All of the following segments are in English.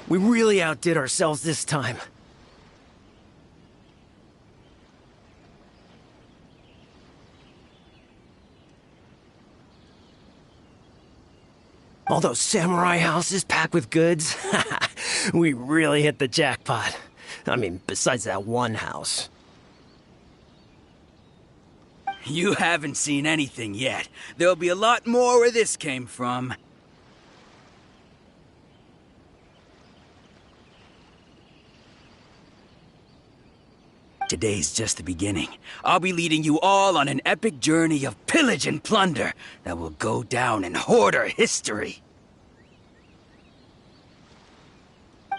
We really outdid ourselves this time. All those samurai houses packed with goods. We really hit the jackpot. I mean, besides that one house. You haven't seen anything yet. There'll be a lot more where this came from. Today's just the beginning. I'll be leading you all on an epic journey of pillage and plunder that will go down in Hoarder history.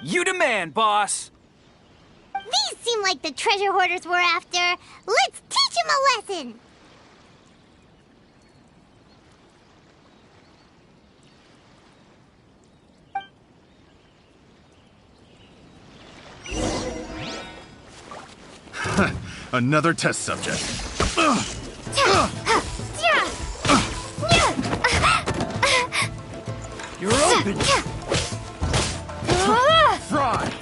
You demand, boss! These seem like the treasure hoarders we're after. Let's teach them a lesson! Another test subject. You're open! Fry!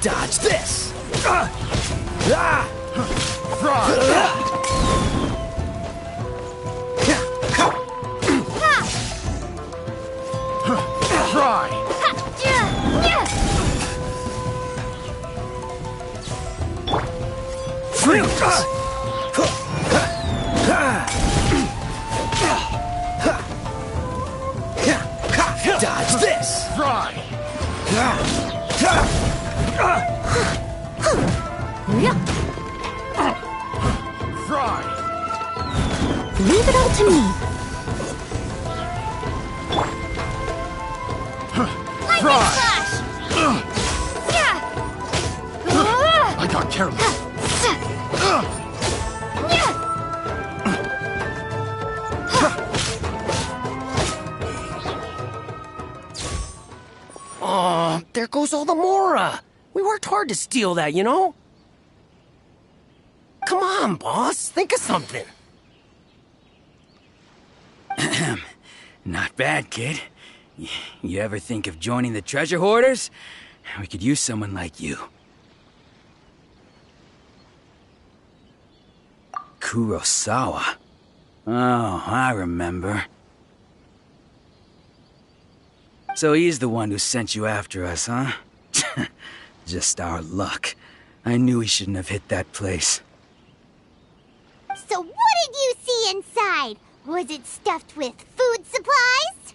Dodge this! Fry! Fry! Freeze! Dodge this! Fry! Fry! Leave it all to me. Fry! I got careless. Oh, there goes all the Mora. We worked hard to steal that, you know? Come on, boss. Think of something. Not bad, kid. You ever think of joining the treasure hoarders? We could use someone like you. Kurosawa. Oh, I remember. So he's the one who sent you after us, huh? Just our luck. I knew he shouldn't have hit that place. So what did you see inside? Was it stuffed with food supplies?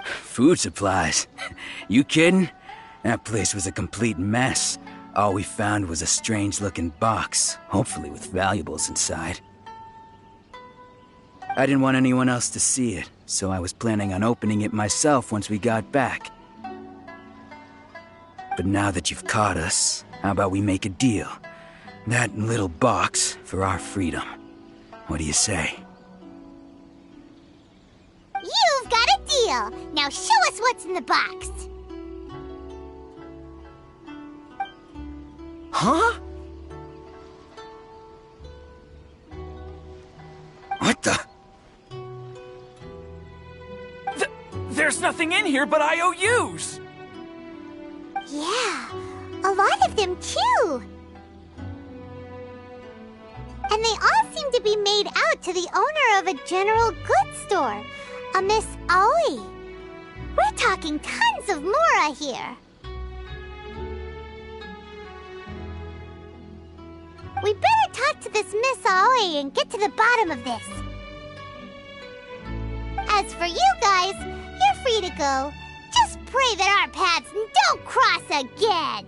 Food supplies? You kidding? That place was a complete mess. All we found was a strange-looking box, hopefully with valuables inside. I didn't want anyone else to see it, so I was planning on opening it myself once we got back. But now that you've caught us, how about we make a deal? That little box for our freedom. What do you say? You've got a deal. Now show us what's in the box. Huh? What the? There's nothing in here but IOUs! Yeah, a lot of them too. And they all seem to be made out to the owner of a general goods store, a Miss Aoi. We're talking tons of Mora here. We better talk to this Miss Aoi and get to the bottom of this. As for you guys, you're free to go. Just pray that our paths don't cross again.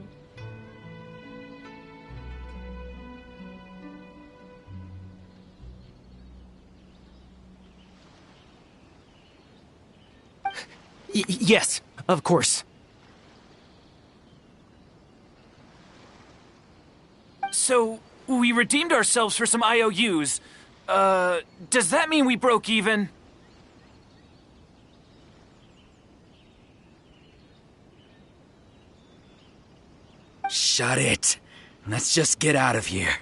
Yes, of course. So, we redeemed ourselves for some IOUs. Does that mean we broke even? Shut it. Let's just get out of here.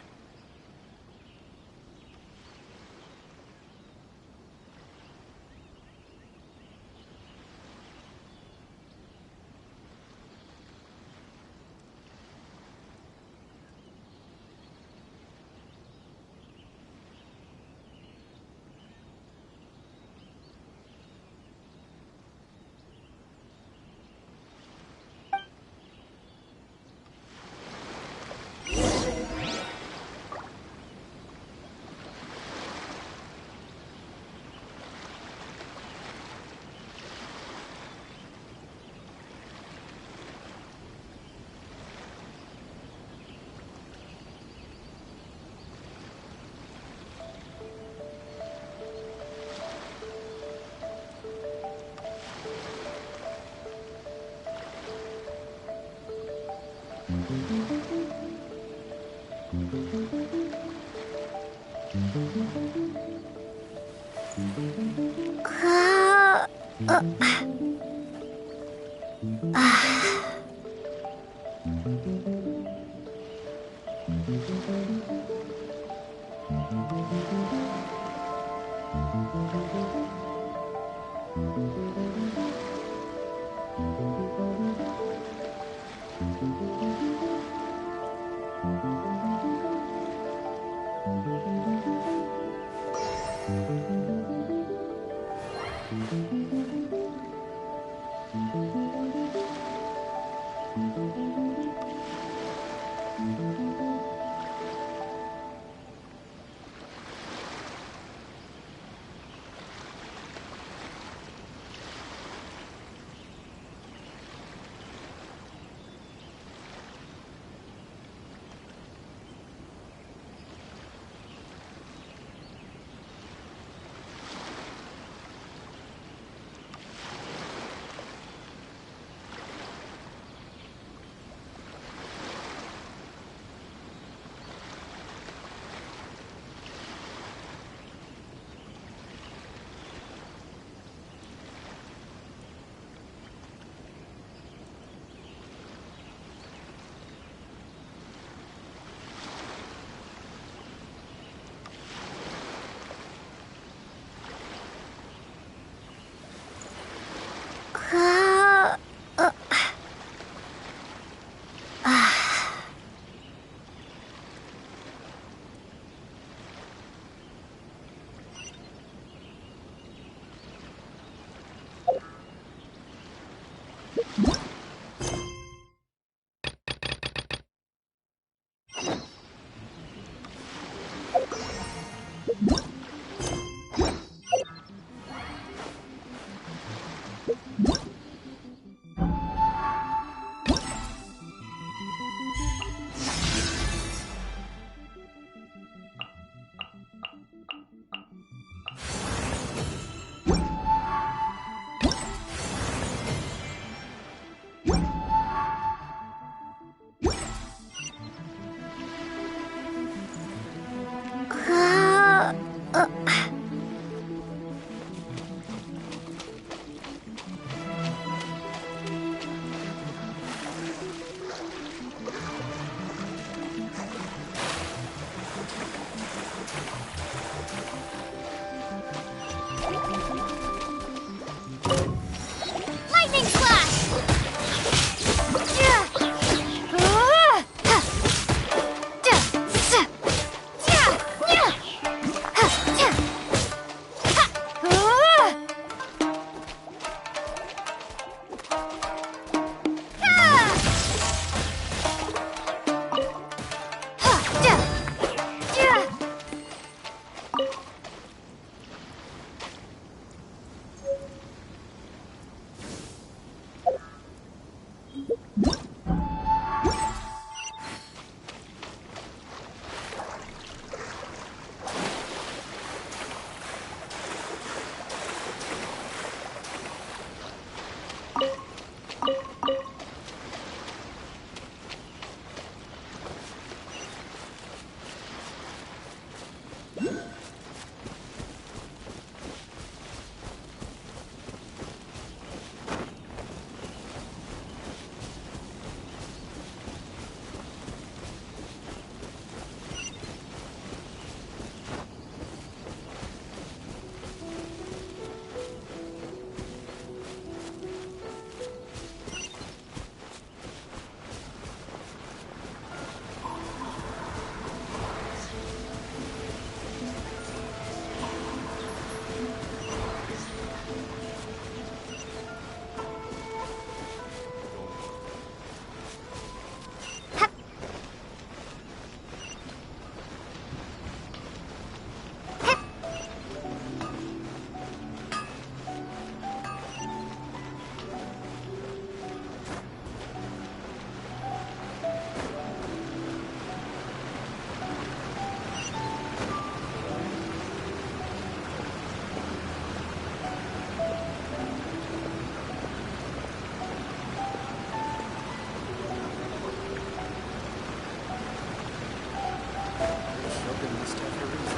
Captain must have her reasons.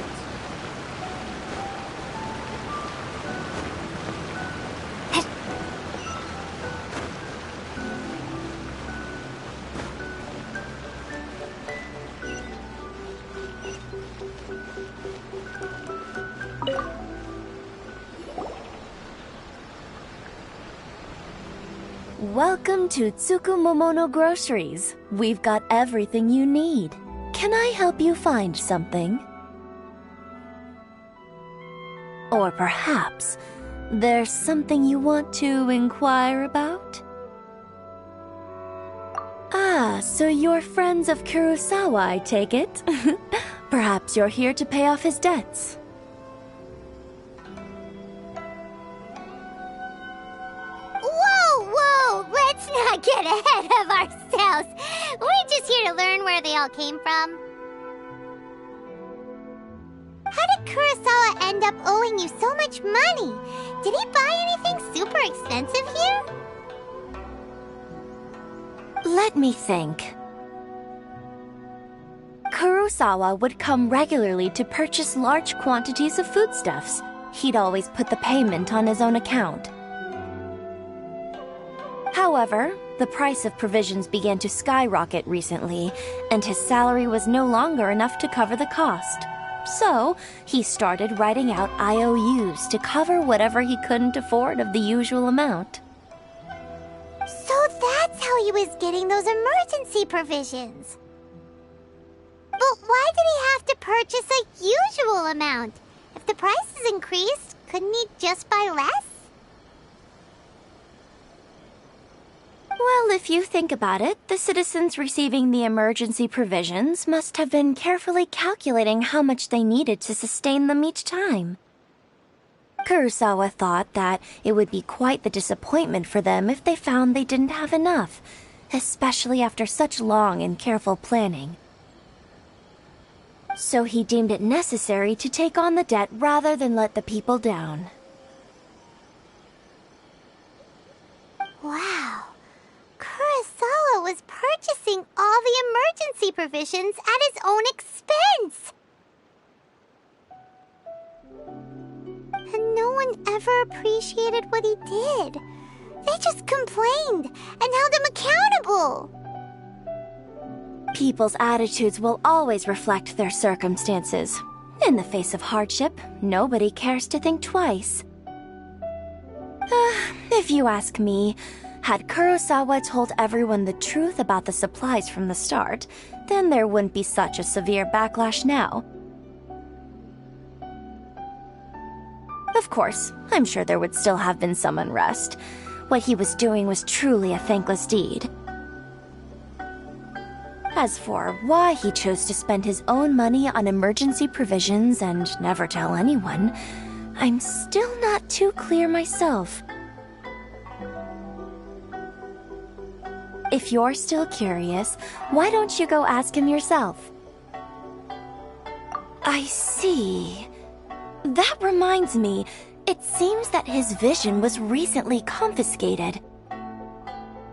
Welcome to Tsukumomono Groceries. We've got everything you need. Can I help you find something? Or perhaps there's something you want to inquire about? Ah, so you're friends of Kurosawa, I take it? Perhaps you're here to pay off his debts. Let's not get ahead of ourselves. We're just here to learn where they all came from. How did Kurosawa end up owing you so much money? Did he buy anything super expensive here? Let me think. Kurosawa would come regularly to purchase large quantities of foodstuffs. He'd always put the payment on his own account. However, the price of provisions began to skyrocket recently, and his salary was no longer enough to cover the cost. So, he started writing out IOUs to cover whatever he couldn't afford of the usual amount. So that's how he was getting those emergency provisions. But why did he have to purchase a usual amount? If the prices increased, couldn't he just buy less? Well, if you think about it, the citizens receiving the emergency provisions must have been carefully calculating how much they needed to sustain them each time. Kurosawa thought that it would be quite the disappointment for them if they found they didn't have enough, especially after such long and careful planning. So he deemed it necessary to take on the debt rather than let the people down. Wow. Kurosawa was purchasing all the emergency provisions at his own expense. And no one ever appreciated what he did. They just complained and held him accountable. People's attitudes will always reflect their circumstances. In the face of hardship, nobody cares to think twice. If you ask me, had Kurosawa told everyone the truth about the supplies from the start, then there wouldn't be such a severe backlash now. Of course, I'm sure there would still have been some unrest. What he was doing was truly a thankless deed. As for why he chose to spend his own money on emergency provisions and never tell anyone, I'm still not too clear myself. If you're still curious, why don't you go ask him yourself? I see. That reminds me, it seems that his vision was recently confiscated.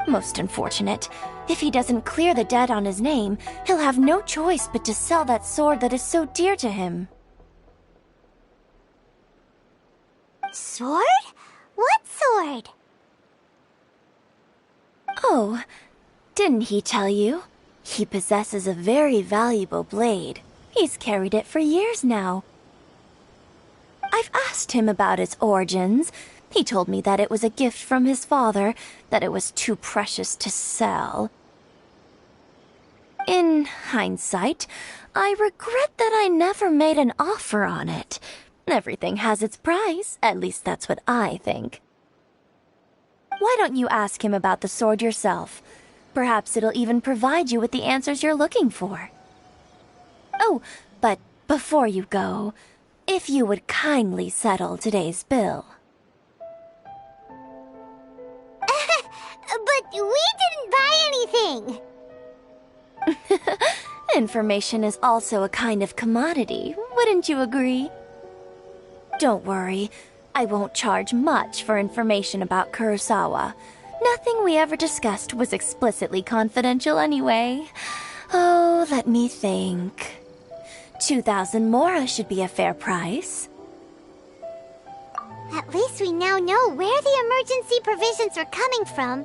Most unfortunate. If he doesn't clear the debt on his name, he'll have no choice but to sell that sword that is so dear to him. Sword? What sword? Oh, didn't he tell you? He possesses a very valuable blade. He's carried it for years now. I've asked him about its origins. He told me that it was a gift from his father, that it was too precious to sell. In hindsight, I regret that I never made an offer on it. Everything has its price, at least that's what I think. Why don't you ask him about the sword yourself? Perhaps it'll even provide you with the answers you're looking for. Oh, but before you go, if you would kindly settle today's bill. But we didn't buy anything! Information is also a kind of commodity, wouldn't you agree? Don't worry, I won't charge much for information about Kurosawa. Nothing we ever discussed was explicitly confidential anyway. Oh, let me think. 2,000 mora should be a fair price. At least we now know where the emergency provisions were coming from.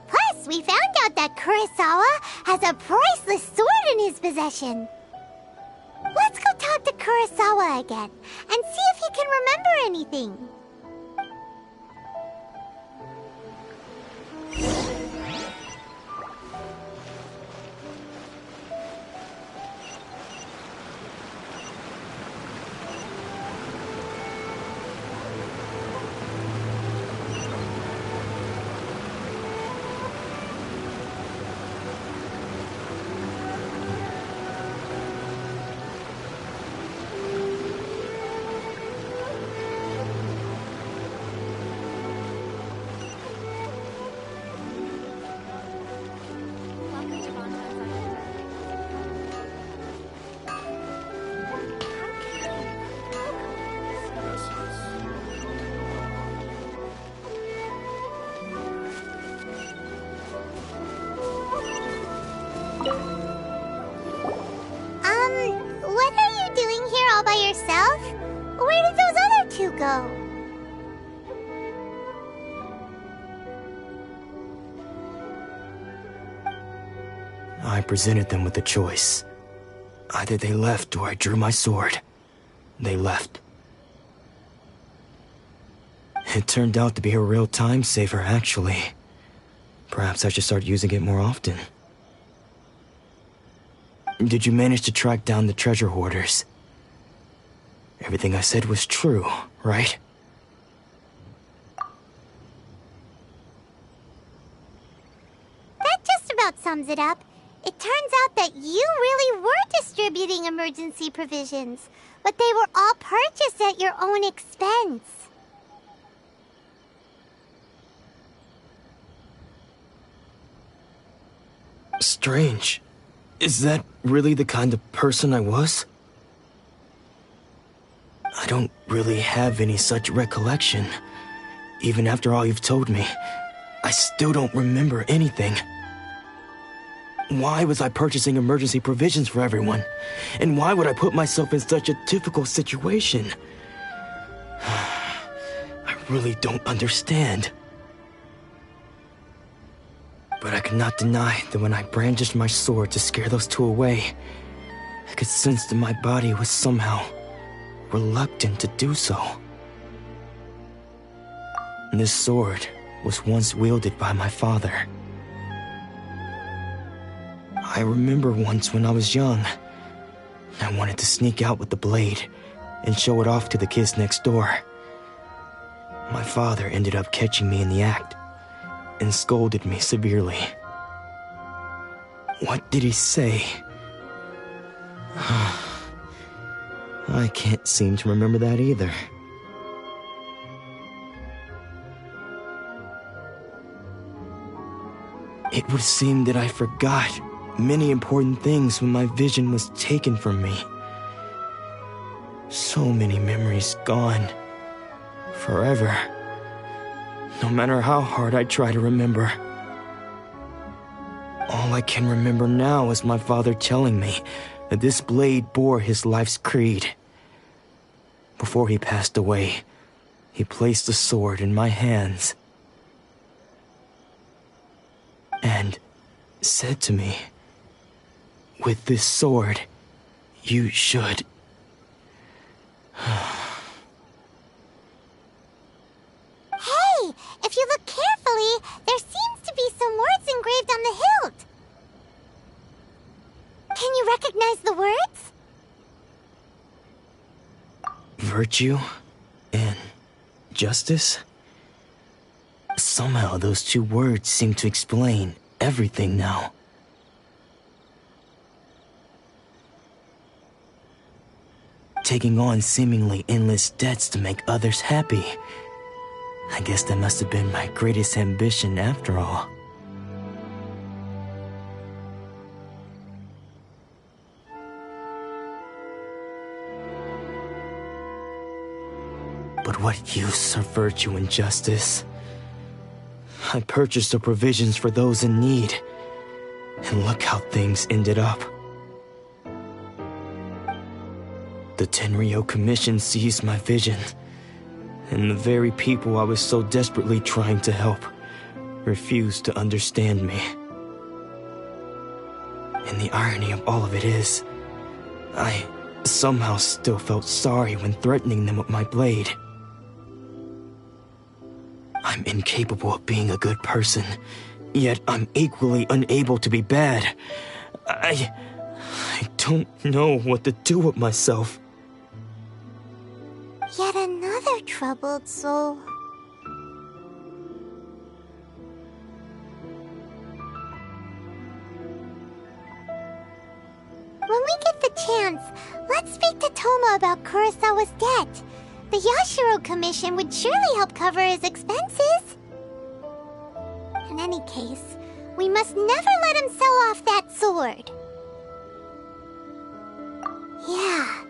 Plus, we found out that Kurosawa has a priceless sword in his possession. Let's go talk to Kurosawa again and see if he can remember anything. What are you doing here all by yourself? Where did those other two go? I presented them with a choice. Either they left or I drew my sword. They left. It turned out to be a real time saver, actually. Perhaps I should start using it more often. Did you manage to track down the treasure hoarders? Everything I said was true, right? That just about sums it up. It turns out that you really were distributing emergency provisions, but they were all purchased at your own expense. Strange. Is that really the kind of person I was? I don't really have any such recollection. Even after all you've told me, I still don't remember anything. Why was I purchasing emergency provisions for everyone? And why would I put myself in such a difficult situation? I really don't understand. But I could not deny that when I brandished my sword to scare those two away, I could sense that my body was somehow reluctant to do so. This sword was once wielded by my father. I remember once when I was young, I wanted to sneak out with the blade and show it off to the kids next door. My father ended up catching me in the act and scolded me severely. What did he say? I can't seem to remember that either. It would seem that I forgot many important things when my vision was taken from me. So many memories gone. Forever. No matter how hard I try to remember. All I can remember now is my father telling me that this blade bore his life's creed. Before he passed away, he placed the sword in my hands and said to me, "With this sword, you should..." Hey, if you look carefully, there seems to be some words engraved on the hilt. Can you recognize the words? Virtue and justice? Somehow those two words seem to explain everything now. Taking on seemingly endless debts to make others happy. I guess that must have been my greatest ambition after all. But what use are virtue and justice? I purchased the provisions for those in need, and look how things ended up. The Tenryo Commission seized my vision, and the very people I was so desperately trying to help refused to understand me. And the irony of all of it is, I somehow still felt sorry when threatening them with my blade. I'm incapable of being a good person, yet I'm equally unable to be bad. I don't know what to do with myself. Yet another troubled soul. When we get the chance, let's speak to Toma about Kurosawa's debt. The Yashiro Commission would surely help cover his expenses. In any case, we must never let him sell off that sword. Yeah,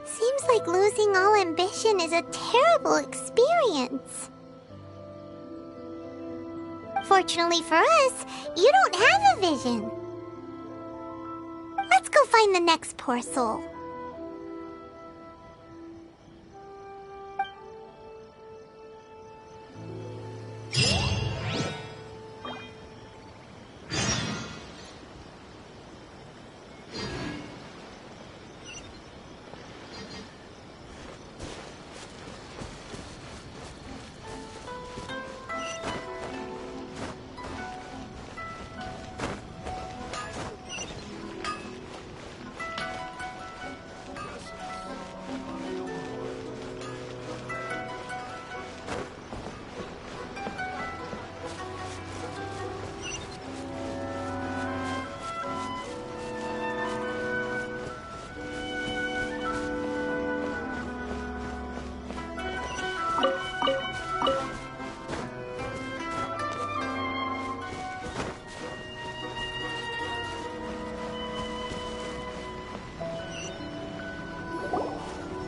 seems like losing all ambition is a terrible experience. Fortunately for us, you don't have a vision. Let's go find the next poor soul.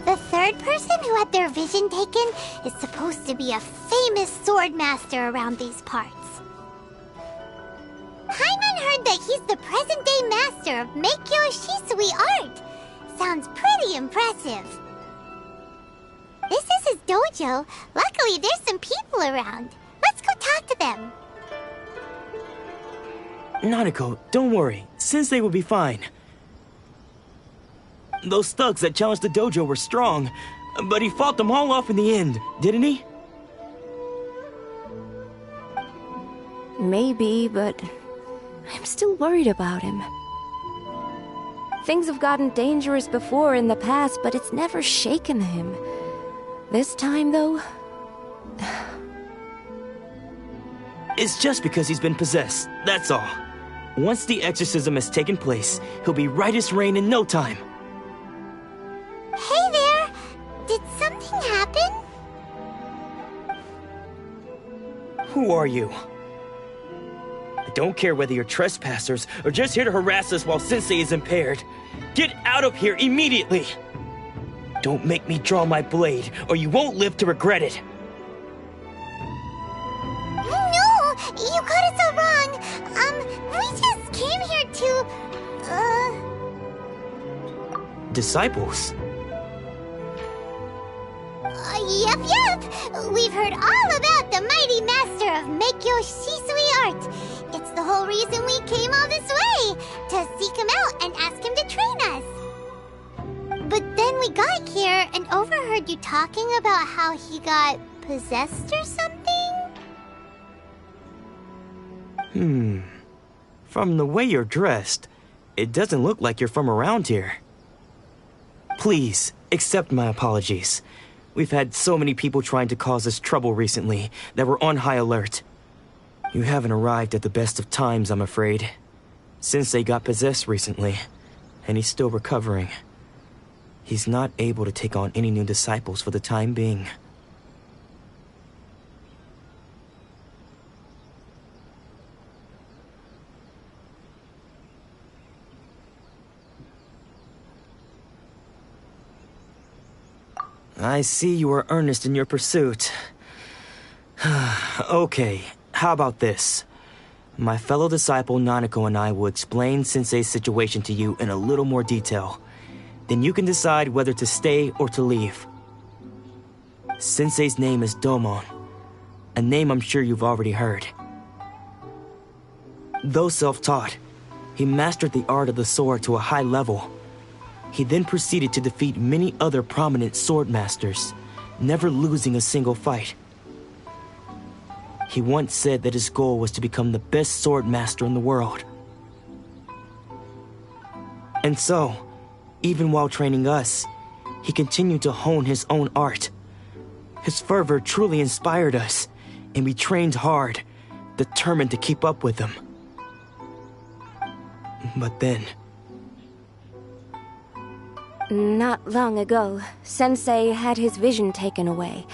The third person who had their vision taken is supposed to be a famous sword master around these parts. Paimon heard that he's the present-day master of Meikyo Shisui art. Sounds pretty impressive. This is his dojo. Luckily, there's some people around. Let's go talk to them. Nanako, don't worry. Sensei will be fine. Those thugs that challenged the dojo were strong, but he fought them all off in the end, didn't he? Maybe, but I'm still worried about him. Things have gotten dangerous before in the past, but it's never shaken him. This time, though... It's just because he's been possessed, that's all. Once the exorcism has taken place, he'll be right as rain in no time. Hey there! Did something happen? Who are you? I don't care whether you're trespassers or just here to harass us while Sensei is impaired. Get out of here immediately! Don't make me draw my blade, or you won't live to regret it. No! You got it so wrong! We just came here to... Disciples? Yep. We've heard all about the mighty master of Meikyo Shisui art. It's the whole reason we came all this way, to seek him out and ask him to train us. But then we got here and overheard you talking about how he got possessed or something? From the way you're dressed, it doesn't look like you're from around here. Please, accept my apologies. We've had so many people trying to cause us trouble recently that we're on high alert. You haven't arrived at the best of times, I'm afraid. Sensei got possessed recently, and he's still recovering. He's not able to take on any new disciples for the time being. I see you are earnest in your pursuit. Okay, how about this? My fellow disciple Nanako and I will explain Sensei's situation to you in a little more detail. Then you can decide whether to stay or to leave. Sensei's name is Domon, a name I'm sure you've already heard. Though self-taught, he mastered the art of the sword to a high level. He then proceeded to defeat many other prominent sword masters, never losing a single fight. He once said that his goal was to become the best sword master in the world. And so, even while training us, he continued to hone his own art. His fervor truly inspired us, and we trained hard, determined to keep up with him. But then... Not long ago, Sensei had his vision taken away.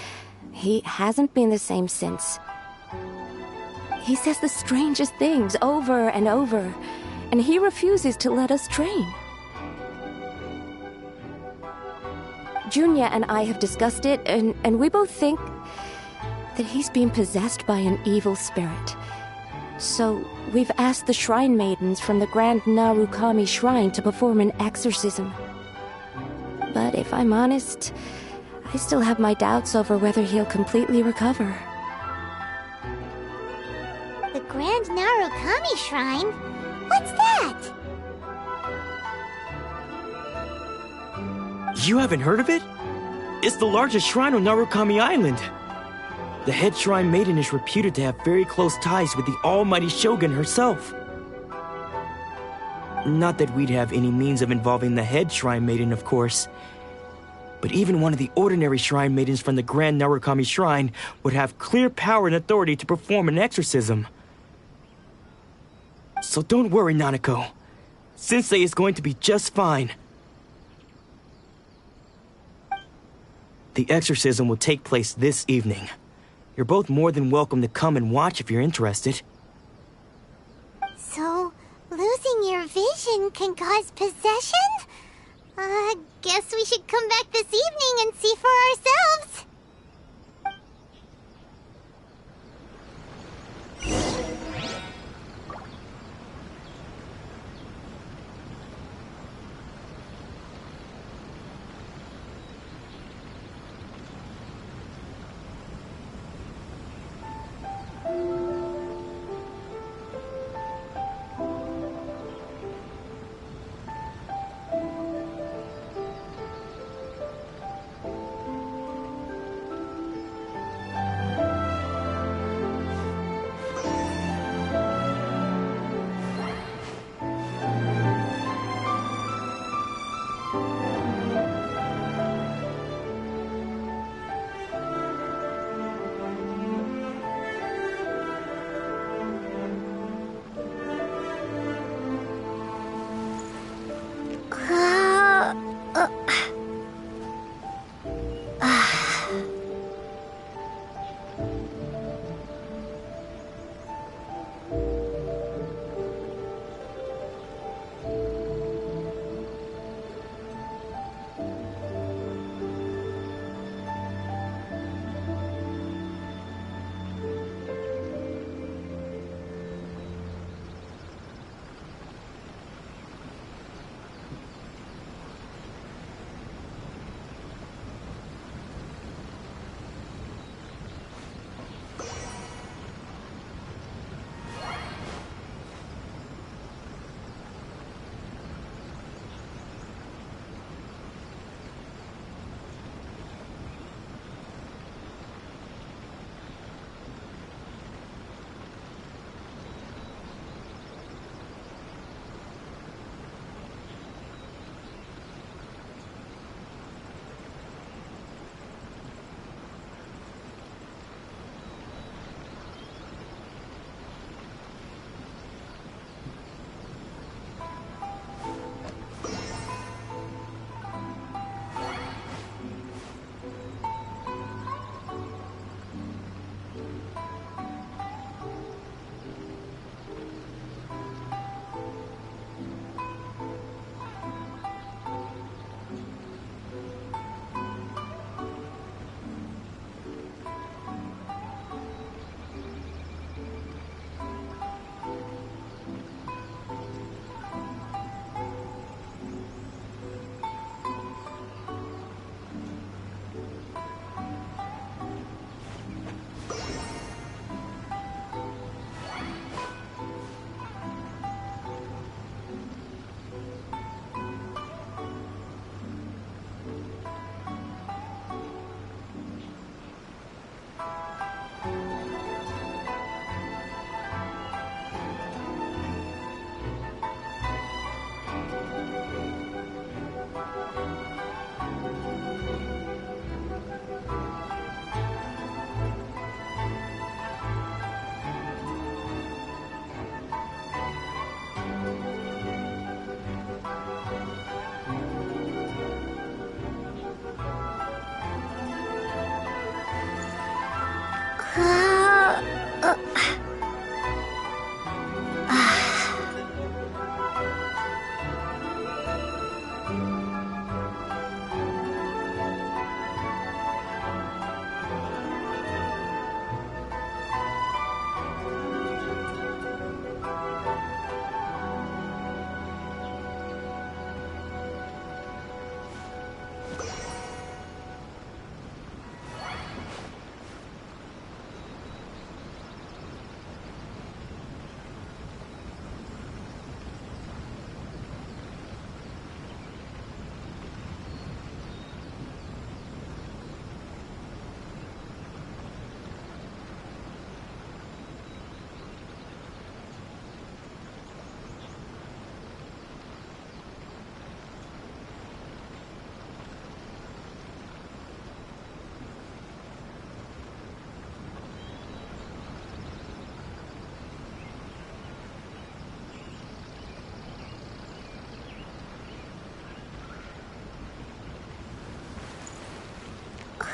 He hasn't been the same since. He says the strangest things over and over, and he refuses to let us train. Junya and I have discussed it, and we both think that he's been possessed by an evil spirit. So, we've asked the Shrine Maidens from the Grand Narukami Shrine to perform an exorcism. But if I'm honest, I still have my doubts over whether he'll completely recover. The Grand Narukami Shrine? What's that? You haven't heard of it? It's the largest shrine on Narukami Island. The head shrine maiden is reputed to have very close ties with the almighty Shogun herself. Not that we'd have any means of involving the head shrine maiden, of course. But even one of the ordinary shrine maidens from the Grand Narukami Shrine would have clear power and authority to perform an exorcism. So don't worry, Nanako. Sensei is going to be just fine. The exorcism will take place this evening. You're both more than welcome to come and watch if you're interested. So, losing your vision can cause possession? Guess we should come back this evening and see for ourselves.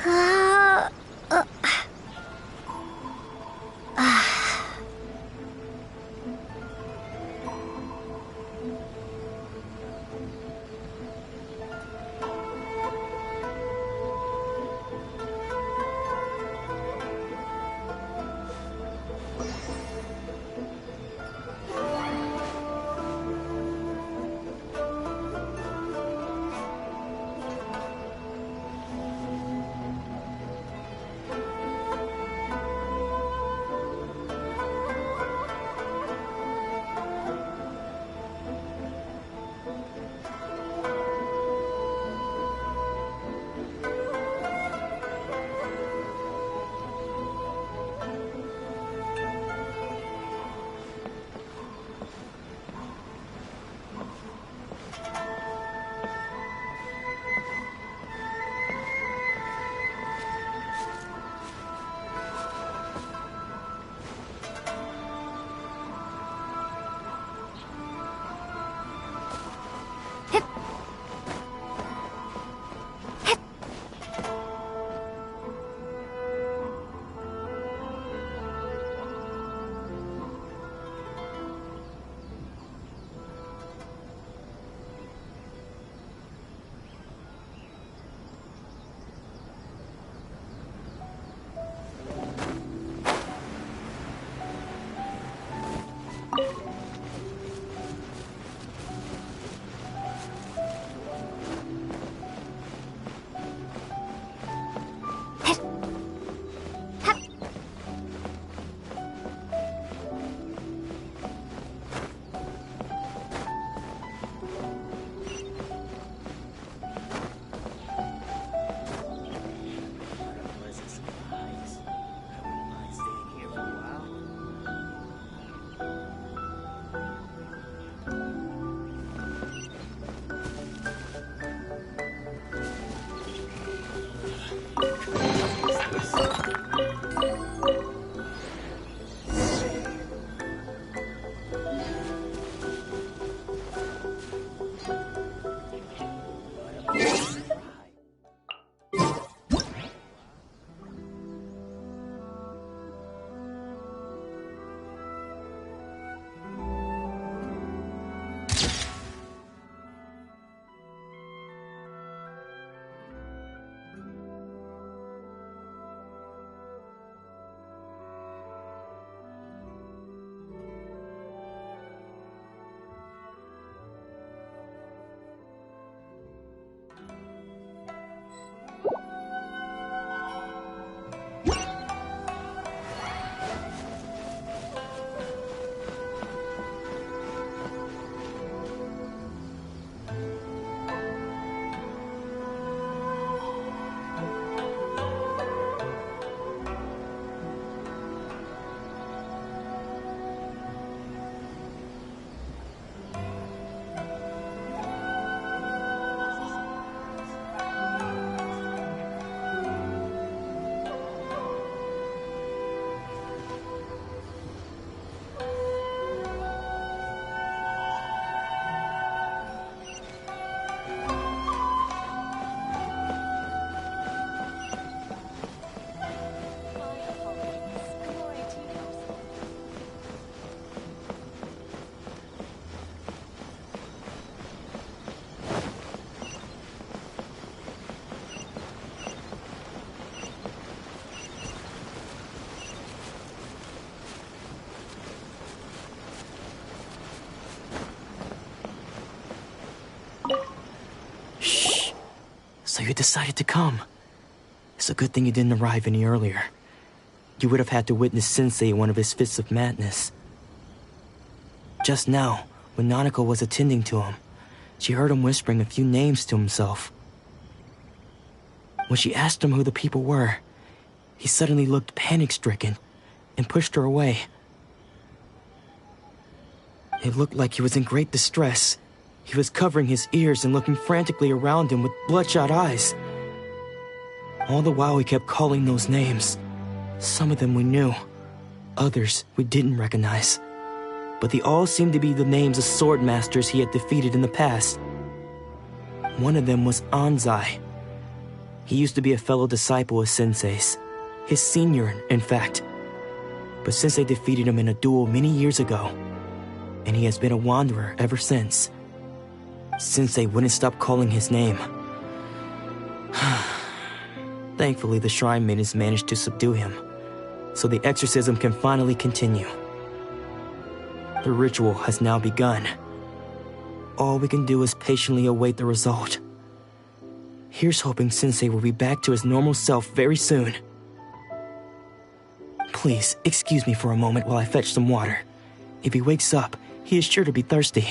Uh, uh, So you decided to come. It's a good thing you didn't arrive any earlier. You would have had to witness Sensei in one of his fits of madness. Just now, when Nanako was attending to him, she heard him whispering a few names to himself. When she asked him who the people were, he suddenly looked panic-stricken and pushed her away. It looked like he was in great distress. He was covering his ears and looking frantically around him with bloodshot eyes. All the while he kept calling those names. Some of them we knew, others we didn't recognize. But they all seemed to be the names of sword masters he had defeated in the past. One of them was Anzai. He used to be a fellow disciple of Sensei's. His senior, in fact. But Sensei defeated him in a duel many years ago, and he has been a wanderer ever since. Sensei wouldn't stop calling his name. Thankfully, the shrine maidens managed to subdue him, so the exorcism can finally continue. The ritual has now begun. All we can do is patiently await the result. Here's hoping Sensei will be back to his normal self very soon. Please, excuse me for a moment while I fetch some water. If he wakes up, he is sure to be thirsty.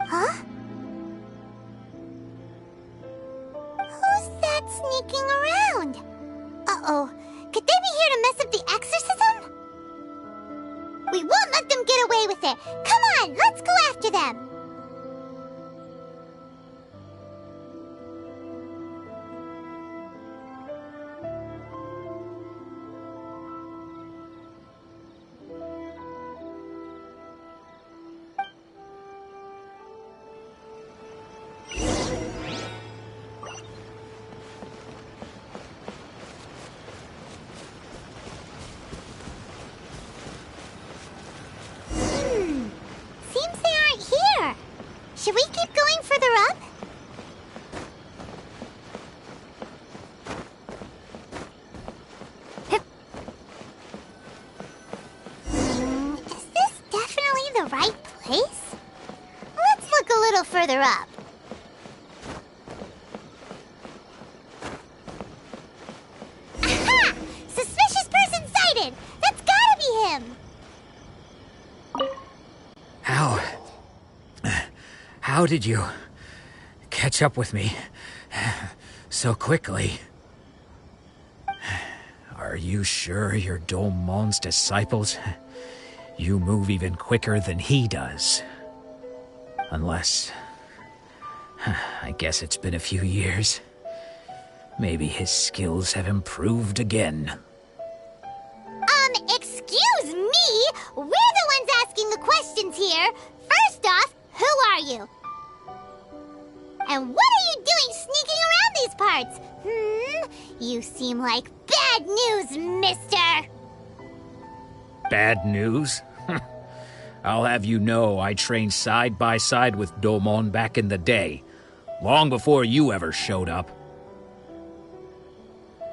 Huh? Who's that sneaking around? Uh-oh. Could they be here to mess up the exorcism? We won't let them get away with it. Come on, let's go after them. Should we keep going further up? Is this definitely the right place? Let's look a little further up. Aha! Suspicious person sighted! That's gotta be him! How did you catch up with me so quickly? Are you sure you're Domon's disciples? You move even quicker than he does. Unless... I guess it's been a few years. Maybe his skills have improved again. Excuse me? We're the ones asking the questions here. First off, who are you? And what are you doing sneaking around these parts? You seem like bad news, mister! Bad news? I'll have you know I trained side by side with Domon back in the day, long before you ever showed up.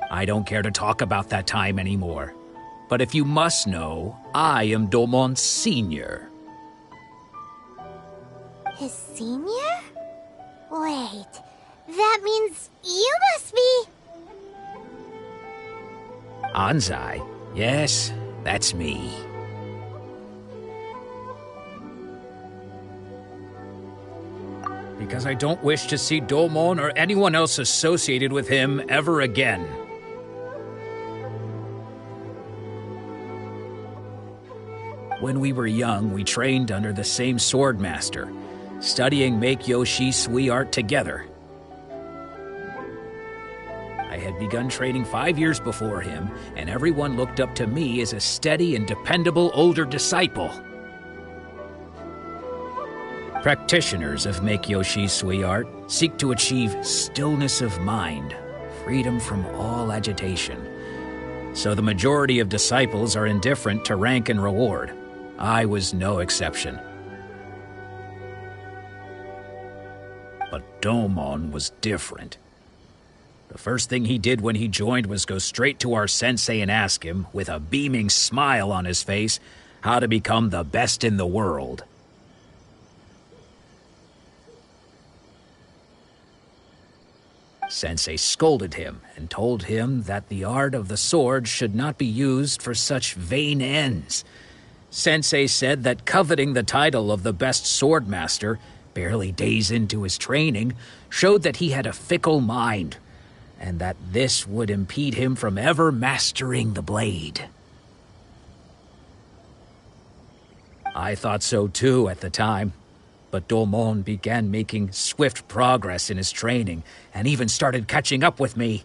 I don't care to talk about that time anymore. But if you must know, I am Domon's senior. His senior? Wait, that means you must be... Anzai? Yes, that's me. Because I don't wish to see Domon or anyone else associated with him ever again. When we were young, we trained under the same swordmaster, studying Make-Yoshi Sui art together. I had begun training 5 years before him, and everyone looked up to me as a steady and dependable older disciple. Practitioners of Make-Yoshi Sui art seek to achieve stillness of mind, freedom from all agitation. So the majority of disciples are indifferent to rank and reward. I was no exception. But Domon was different. The first thing he did when he joined was go straight to our sensei and ask him, with a beaming smile on his face, how to become the best in the world. Sensei scolded him and told him that the art of the sword should not be used for such vain ends. Sensei said that coveting the title of the best swordmaster, barely days into his training, showed that he had a fickle mind, and that this would impede him from ever mastering the blade. I thought so too at the time. But Domon began making swift progress in his training, and even started catching up with me.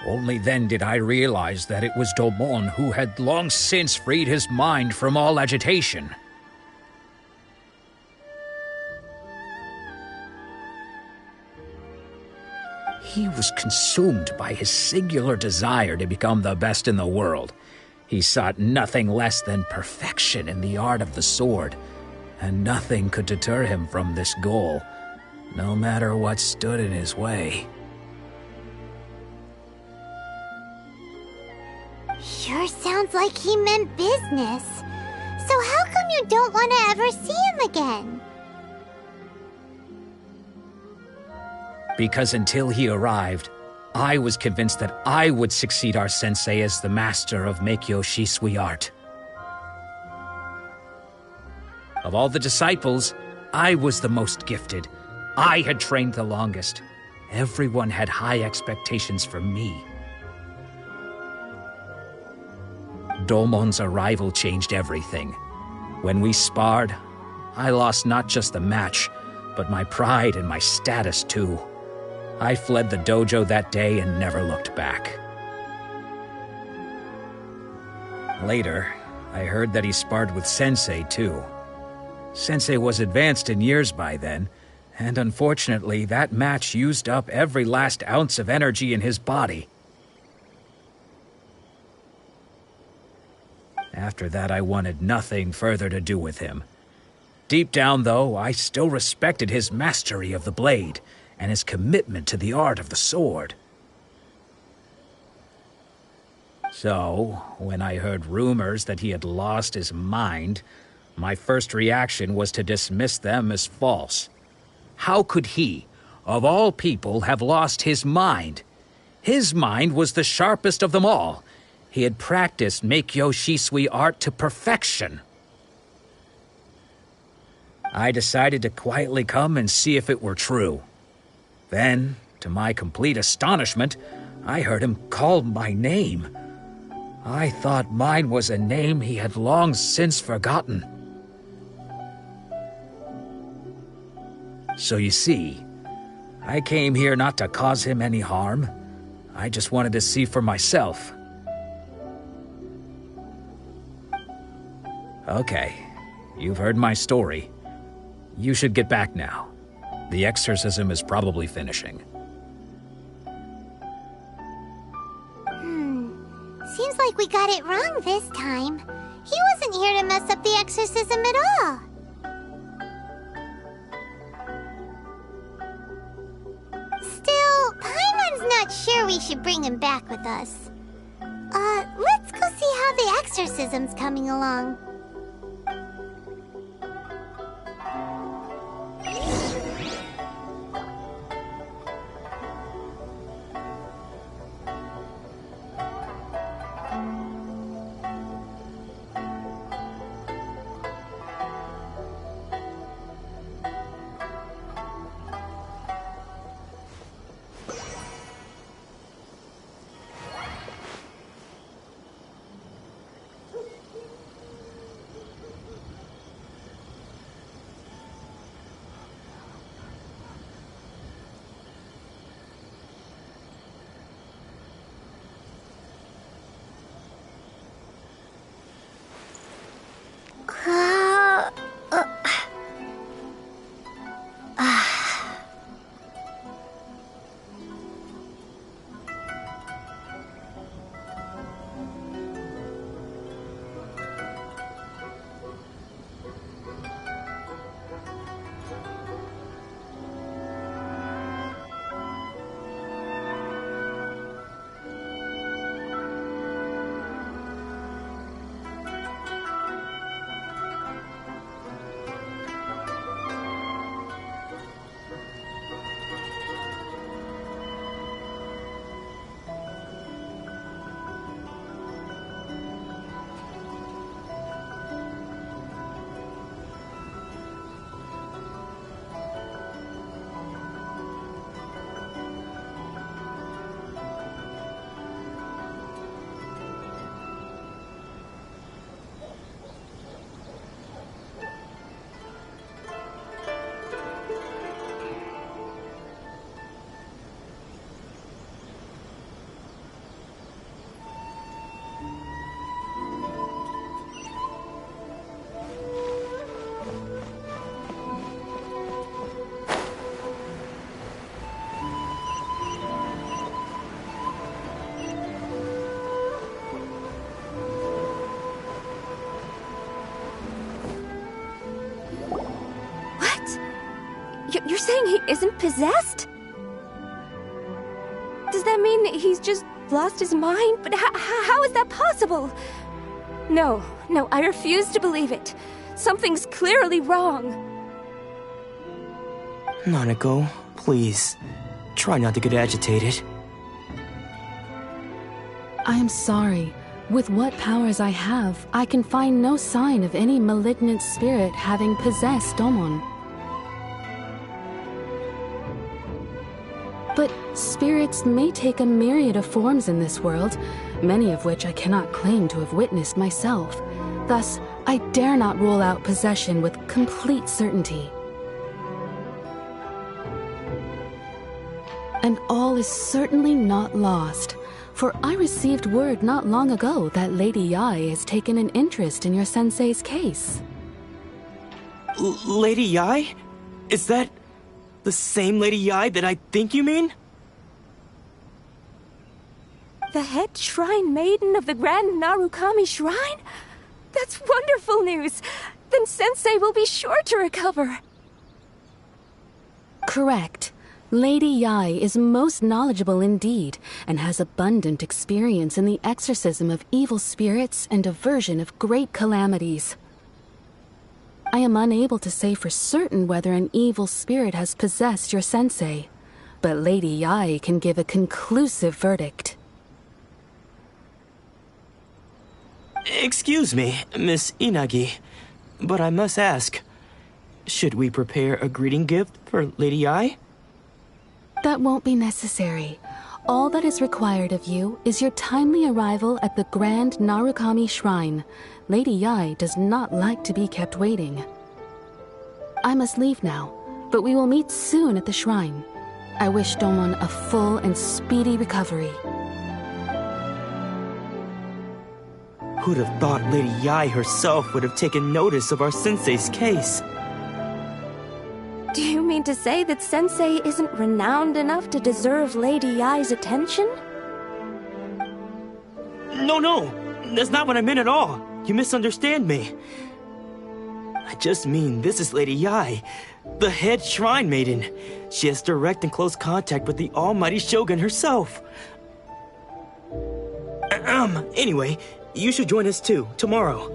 Only then did I realize that it was Domon who had long since freed his mind from all agitation. He was consumed by his singular desire to become the best in the world. He sought nothing less than perfection in the art of the sword, and nothing could deter him from this goal, no matter what stood in his way. Sure sounds like he meant business. So how come you don't want to ever see him again? Because until he arrived, I was convinced that I would succeed our sensei as the master of Meikyo Shisui art. Of all the disciples, I was the most gifted. I had trained the longest. Everyone had high expectations for me. Domon's arrival changed everything. When we sparred, I lost not just the match, but my pride and my status too. I fled the dojo that day and never looked back. Later, I heard that he sparred with Sensei too. Sensei was advanced in years by then, and unfortunately that match used up every last ounce of energy in his body. After that, I wanted nothing further to do with him. Deep down, though, I still respected his mastery of the blade and his commitment to the art of the sword. So, when I heard rumors that he had lost his mind, my first reaction was to dismiss them as false. How could he, of all people, have lost his mind? His mind was the sharpest of them all. He had practiced Meikyo Shisui art to perfection. I decided to quietly come and see if it were true. Then, to my complete astonishment, I heard him call my name. I thought mine was a name he had long since forgotten. So you see, I came here not to cause him any harm. I just wanted to see for myself. Okay, you've heard my story. You should get back now. The exorcism is probably finishing. Seems like we got it wrong this time. He wasn't here to mess up the exorcism at all. Still, Paimon's not sure we should bring him back with us. Let's go see how the exorcism's coming along. You're saying he isn't possessed? Does that mean he's just lost his mind? But how is that possible? No, I refuse to believe it. Something's clearly wrong. Nanako, please. Try not to get agitated. I am sorry. With what powers I have, I can find no sign of any malignant spirit having possessed Domon. But spirits may take a myriad of forms in this world, many of which I cannot claim to have witnessed myself. Thus, I dare not rule out possession with complete certainty. And all is certainly not lost, for I received word not long ago that Lady Yae has taken an interest in your sensei's case. Lady Yae? Is that the same Lady Yae that I think you mean? The head shrine maiden of the Grand Narukami Shrine? That's wonderful news! Then Sensei will be sure to recover. Correct. Lady Yae is most knowledgeable indeed, and has abundant experience in the exorcism of evil spirits and aversion of great calamities. I am unable to say for certain whether an evil spirit has possessed your sensei, but Lady Yae can give a conclusive verdict. Excuse me, Miss Inagi, but I must ask, should we prepare a greeting gift for Lady Yae? That won't be necessary. All that is required of you is your timely arrival at the Grand Narukami Shrine. Lady Yae does not like to be kept waiting. I must leave now, but we will meet soon at the shrine. I wish Domon a full and speedy recovery. Who'd have thought Lady Yae herself would have taken notice of our sensei's case? Do you mean to say that Sensei isn't renowned enough to deserve Lady Yae's attention? No, that's not what I meant at all. You misunderstand me. I just mean this is Lady Yae, the head shrine maiden. She has direct and close contact with the almighty Shogun herself. Anyway, you should join us too, tomorrow.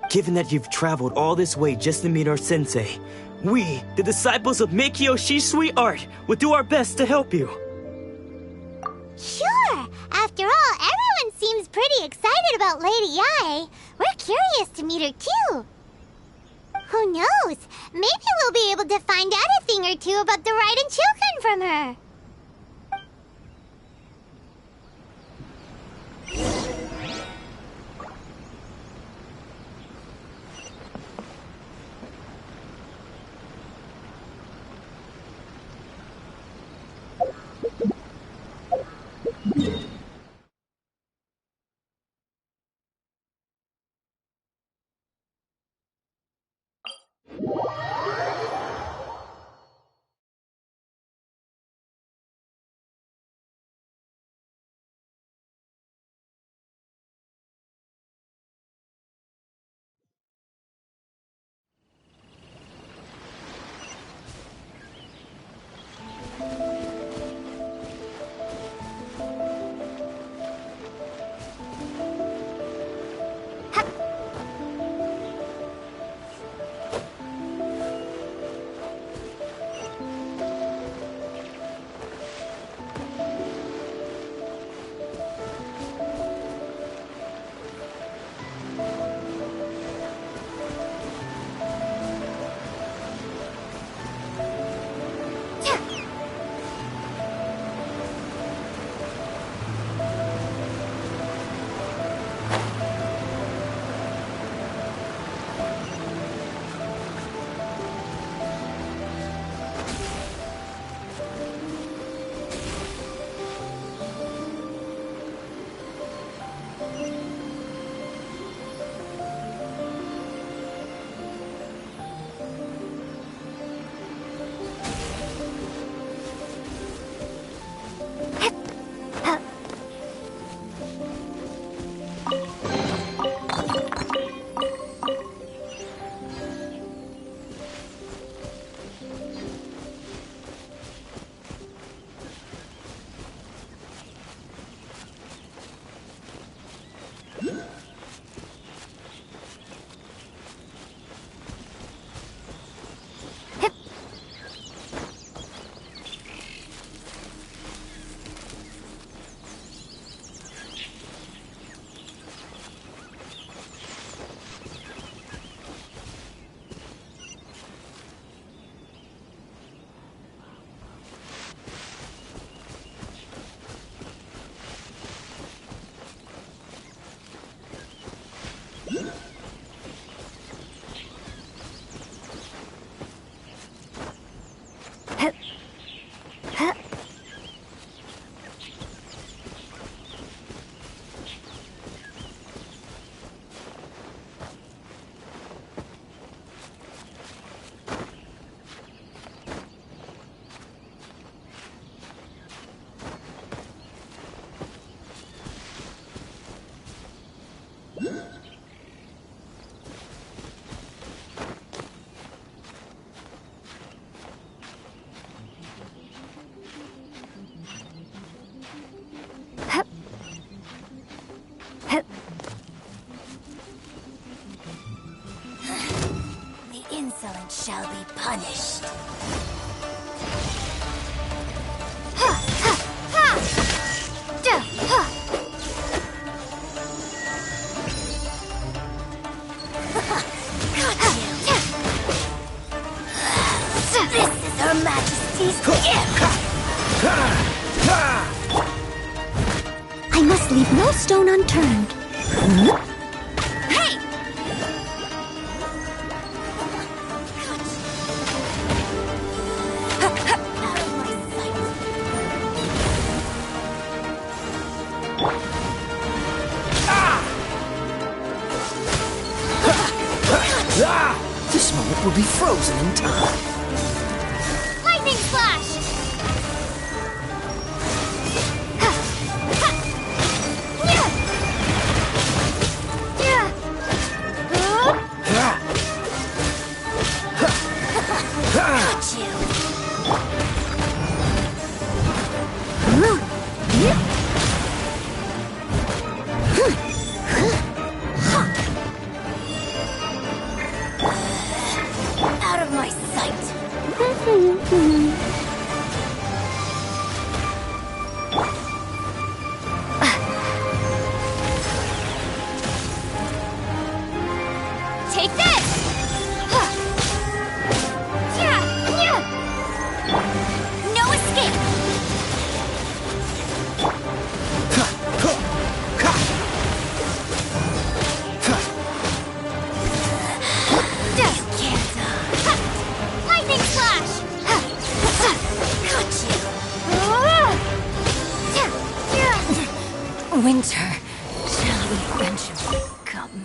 Given that you've traveled all this way just to meet our sensei, we, the disciples of Meikyo Shisui Art, will do our best to help you. Sure! After all, everyone seems pretty excited about Lady Yae. We're curious to meet her too. Who knows? Maybe we'll be able to find out a thing or two about the Raiden children from her. and shall be punished. This is Her Majesty's gift! I must leave no stone unturned. Hey! Out of my sight. This moment will be frozen in time. Lightning Flash! Out of my sight. Take this! No escape! Lightning Flash! Winter shall eventually come.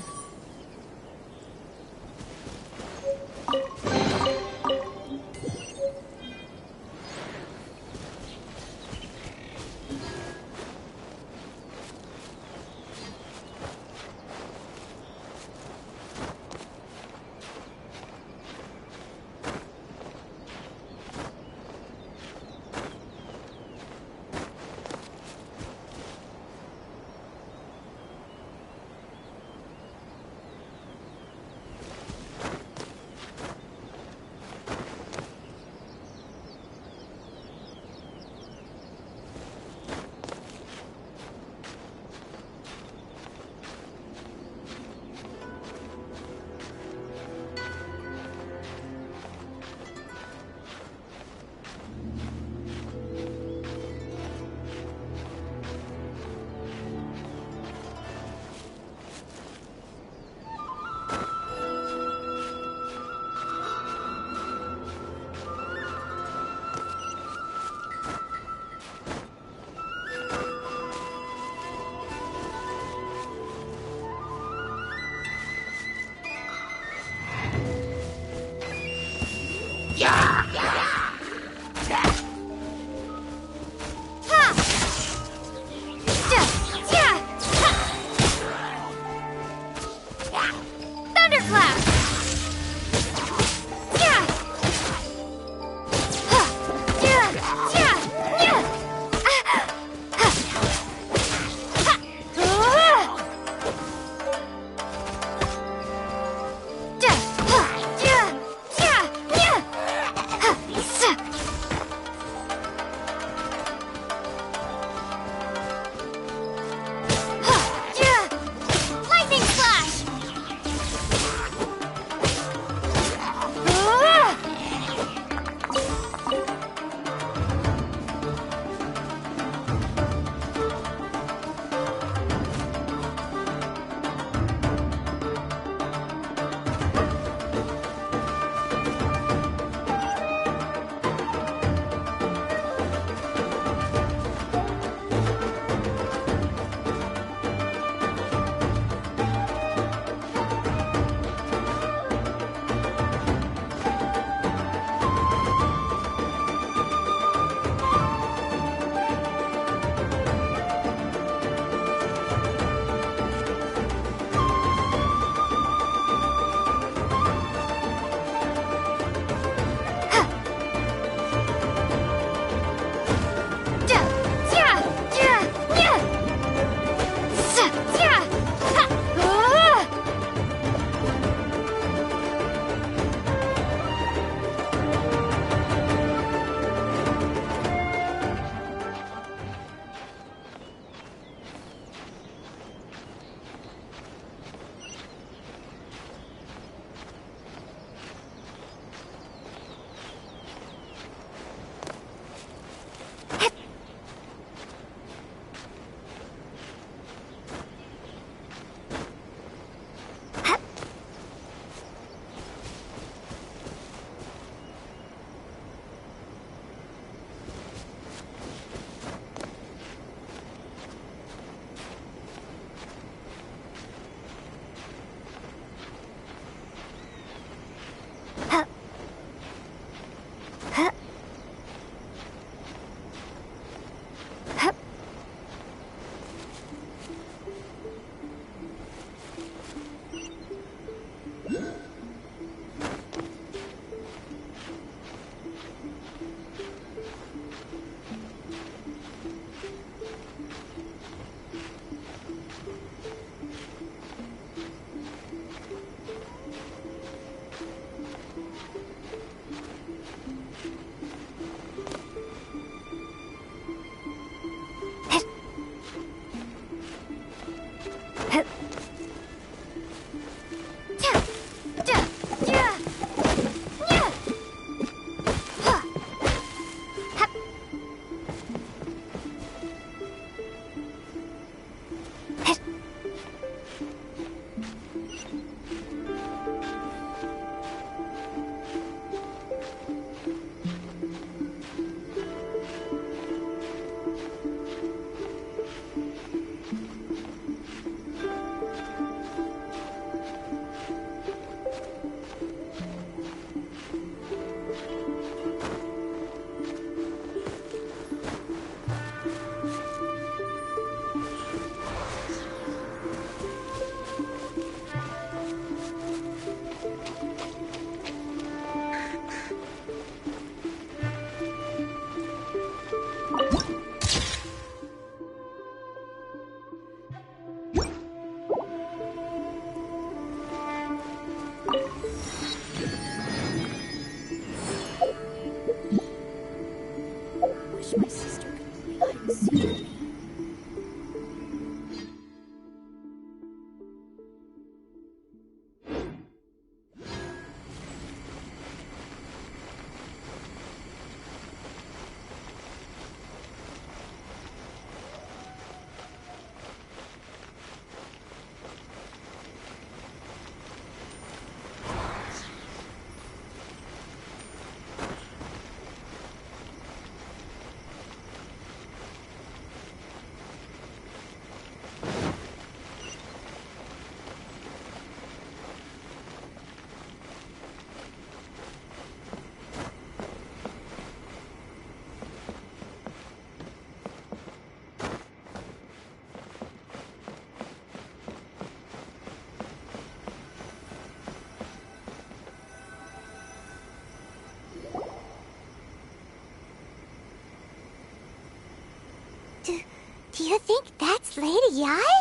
You think that's Lady Yai?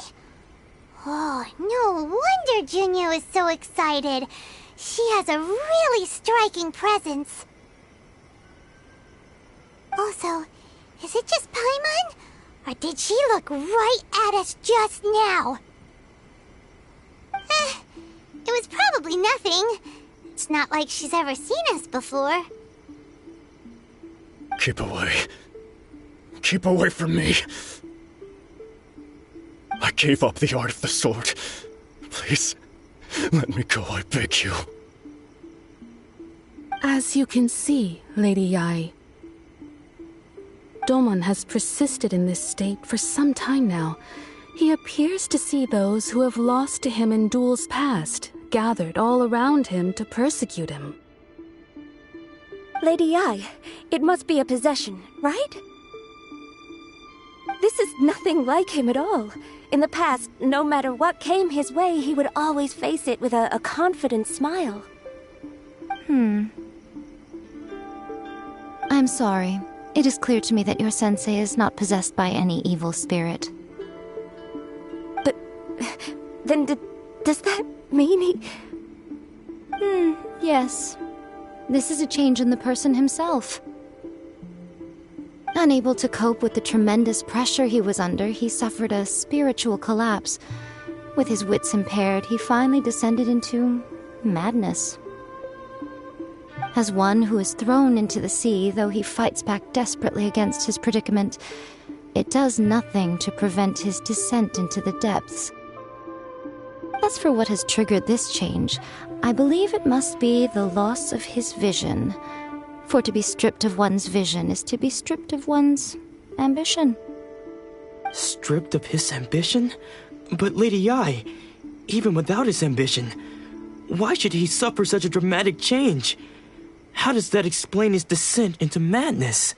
Oh, no wonder Junyo is so excited. She has a really striking presence. Also, is it just Paimon? Or did she look right at us just now? It was probably nothing. It's not like she's ever seen us before. Keep away. Keep away from me. I gave up the art of the sword. Please, let me go, I beg you. As you can see, Lady Yai, Domon has persisted in this state for some time now. He appears to see those who have lost to him in duels past, gathered all around him to persecute him. Lady Yai, it must be a possession, right? This is nothing like him at all. In the past, no matter what came his way, he would always face it with a confident smile. I'm sorry. It is clear to me that your sensei is not possessed by any evil spirit. But then does that mean he... Yes. This is a change in the person himself. Unable to cope with the tremendous pressure he was under, he suffered a spiritual collapse. With his wits impaired, he finally descended into madness. As one who is thrown into the sea, though he fights back desperately against his predicament, it does nothing to prevent his descent into the depths. As for what has triggered this change, I believe it must be the loss of his vision. For to be stripped of one's vision is to be stripped of one's ambition. Stripped of his ambition? But Lady Yai, even without his ambition, why should he suffer such a dramatic change? How does that explain his descent into madness?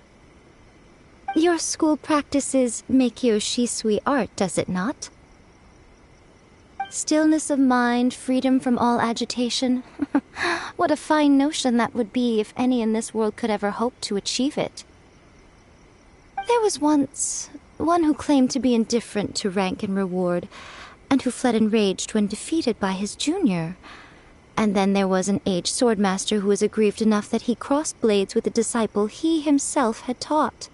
Your school practices Meikyo Shisui art, does it not? Stillness of mind, freedom from all agitation. What a fine notion that would be if any in this world could ever hope to achieve it. There was once one who claimed to be indifferent to rank and reward, and who fled enraged when defeated by his junior. And then there was an aged swordmaster who was aggrieved enough that he crossed blades with a disciple he himself had taught.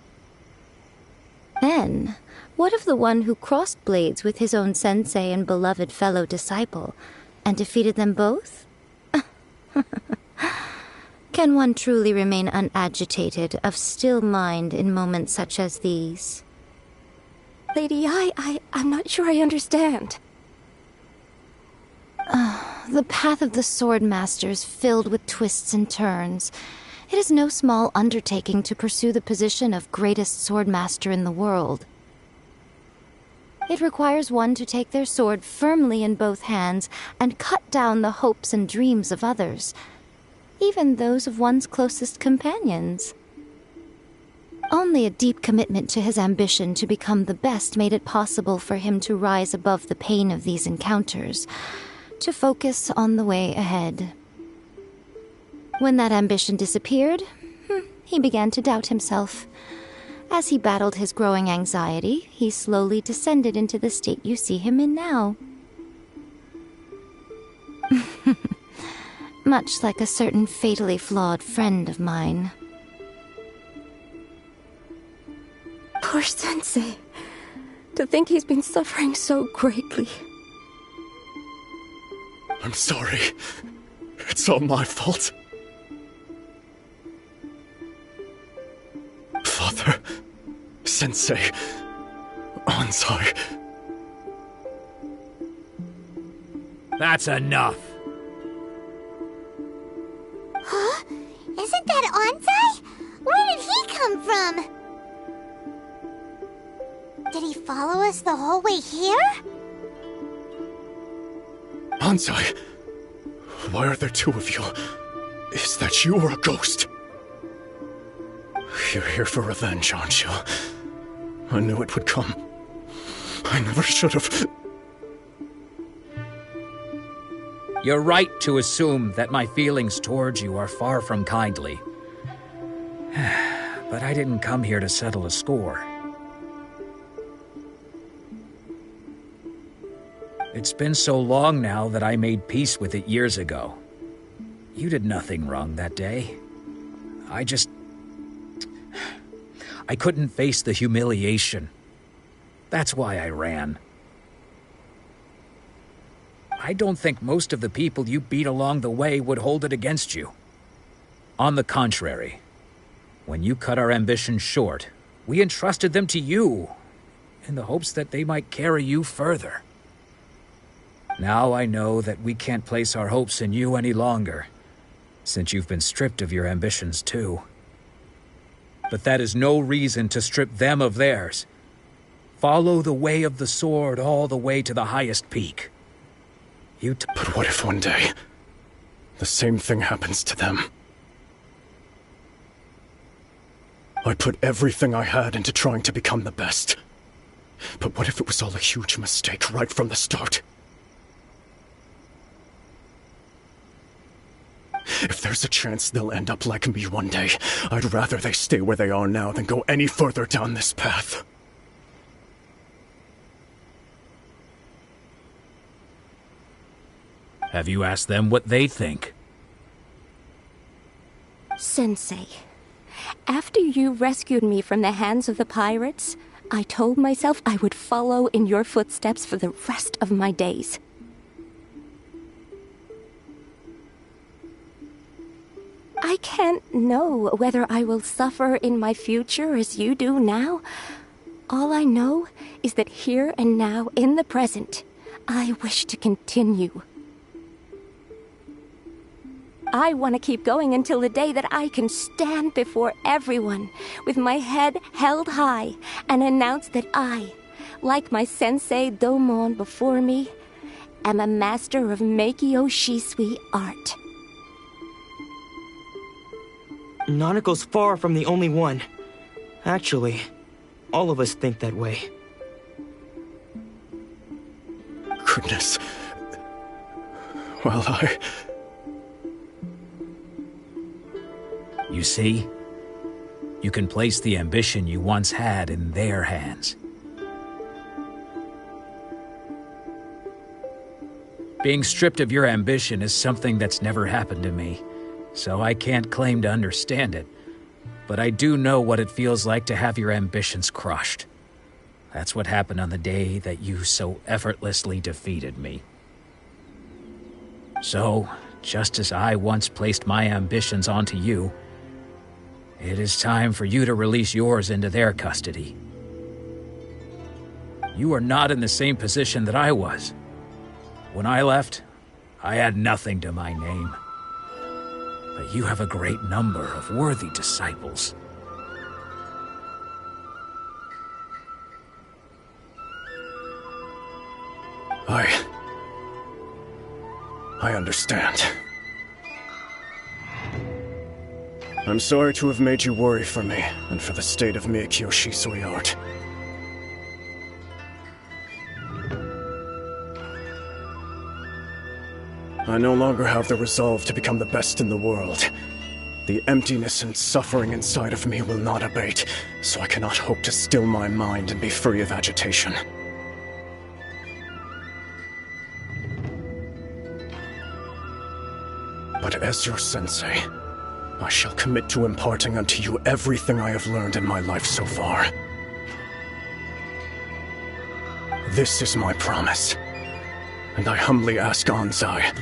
Then, what of the one who crossed blades with his own sensei and beloved fellow disciple, and defeated them both? Can one truly remain unagitated, of still mind in moments such as these? Lady Yai, I'm not sure I understand. The path of the swordmaster is filled with twists and turns. It is no small undertaking to pursue the position of greatest swordmaster in the world. It requires one to take their sword firmly in both hands and cut down the hopes and dreams of others, even those of one's closest companions. Only a deep commitment to his ambition to become the best made it possible for him to rise above the pain of these encounters, to focus on the way ahead. When that ambition disappeared, he began to doubt himself. As he battled his growing anxiety, he slowly descended into the state you see him in now. Much like a certain fatally flawed friend of mine. Poor Sensei. To think he's been suffering so greatly. I'm sorry. It's all my fault. Father, Sensei, Ansai. That's enough. Huh? Isn't that Ansai? Where did he come from? Did he follow us the whole way here? Ansai, why are there two of you? Is that you or a ghost? You're here for revenge, aren't you? I knew it would come. I never should have. You're right to assume that my feelings towards you are far from kindly. But I didn't come here to settle a score. It's been so long now that I made peace with it years ago. You did nothing wrong that day. I couldn't face the humiliation. That's why I ran. I don't think most of the people you beat along the way would hold it against you. On the contrary, when you cut our ambitions short, we entrusted them to you, in the hopes that they might carry you further. Now I know that we can't place our hopes in you any longer, since you've been stripped of your ambitions too. But that is no reason to strip them of theirs. Follow the way of the sword all the way to the highest peak. But what if one day, the same thing happens to them? I put everything I had into trying to become the best. But what if it was all a huge mistake right from the start? If there's a chance they'll end up like me one day, I'd rather they stay where they are now than go any further down this path. Have you asked them what they think? Sensei, after you rescued me from the hands of the pirates, I told myself I would follow in your footsteps for the rest of my days. I can't know whether I will suffer in my future as you do now. All I know is that here and now, in the present, I wish to continue. I want to keep going until the day that I can stand before everyone with my head held high and announce that I, like my sensei Domon before me, am a master of Meikyo Shisui art. Nanako's far from the only one. Actually, all of us think that way. Goodness. Well, You see? You can place the ambition you once had in their hands. Being stripped of your ambition is something that's never happened to me, so I can't claim to understand it. But I do know what it feels like to have your ambitions crushed. That's what happened on the day that you so effortlessly defeated me. So, just as I once placed my ambitions onto you, it is time for you to release yours into their custody. You are not in the same position that I was. When I left, I had nothing to my name. But you have a great number of worthy disciples. I understand. I'm sorry to have made you worry for me, and for the state of Meikyo Shisui art. I no longer have the resolve to become the best in the world. The emptiness and suffering inside of me will not abate, so I cannot hope to still my mind and be free of agitation. But as your sensei, I shall commit to imparting unto you everything I have learned in my life so far. This is my promise, and I humbly ask Anzai,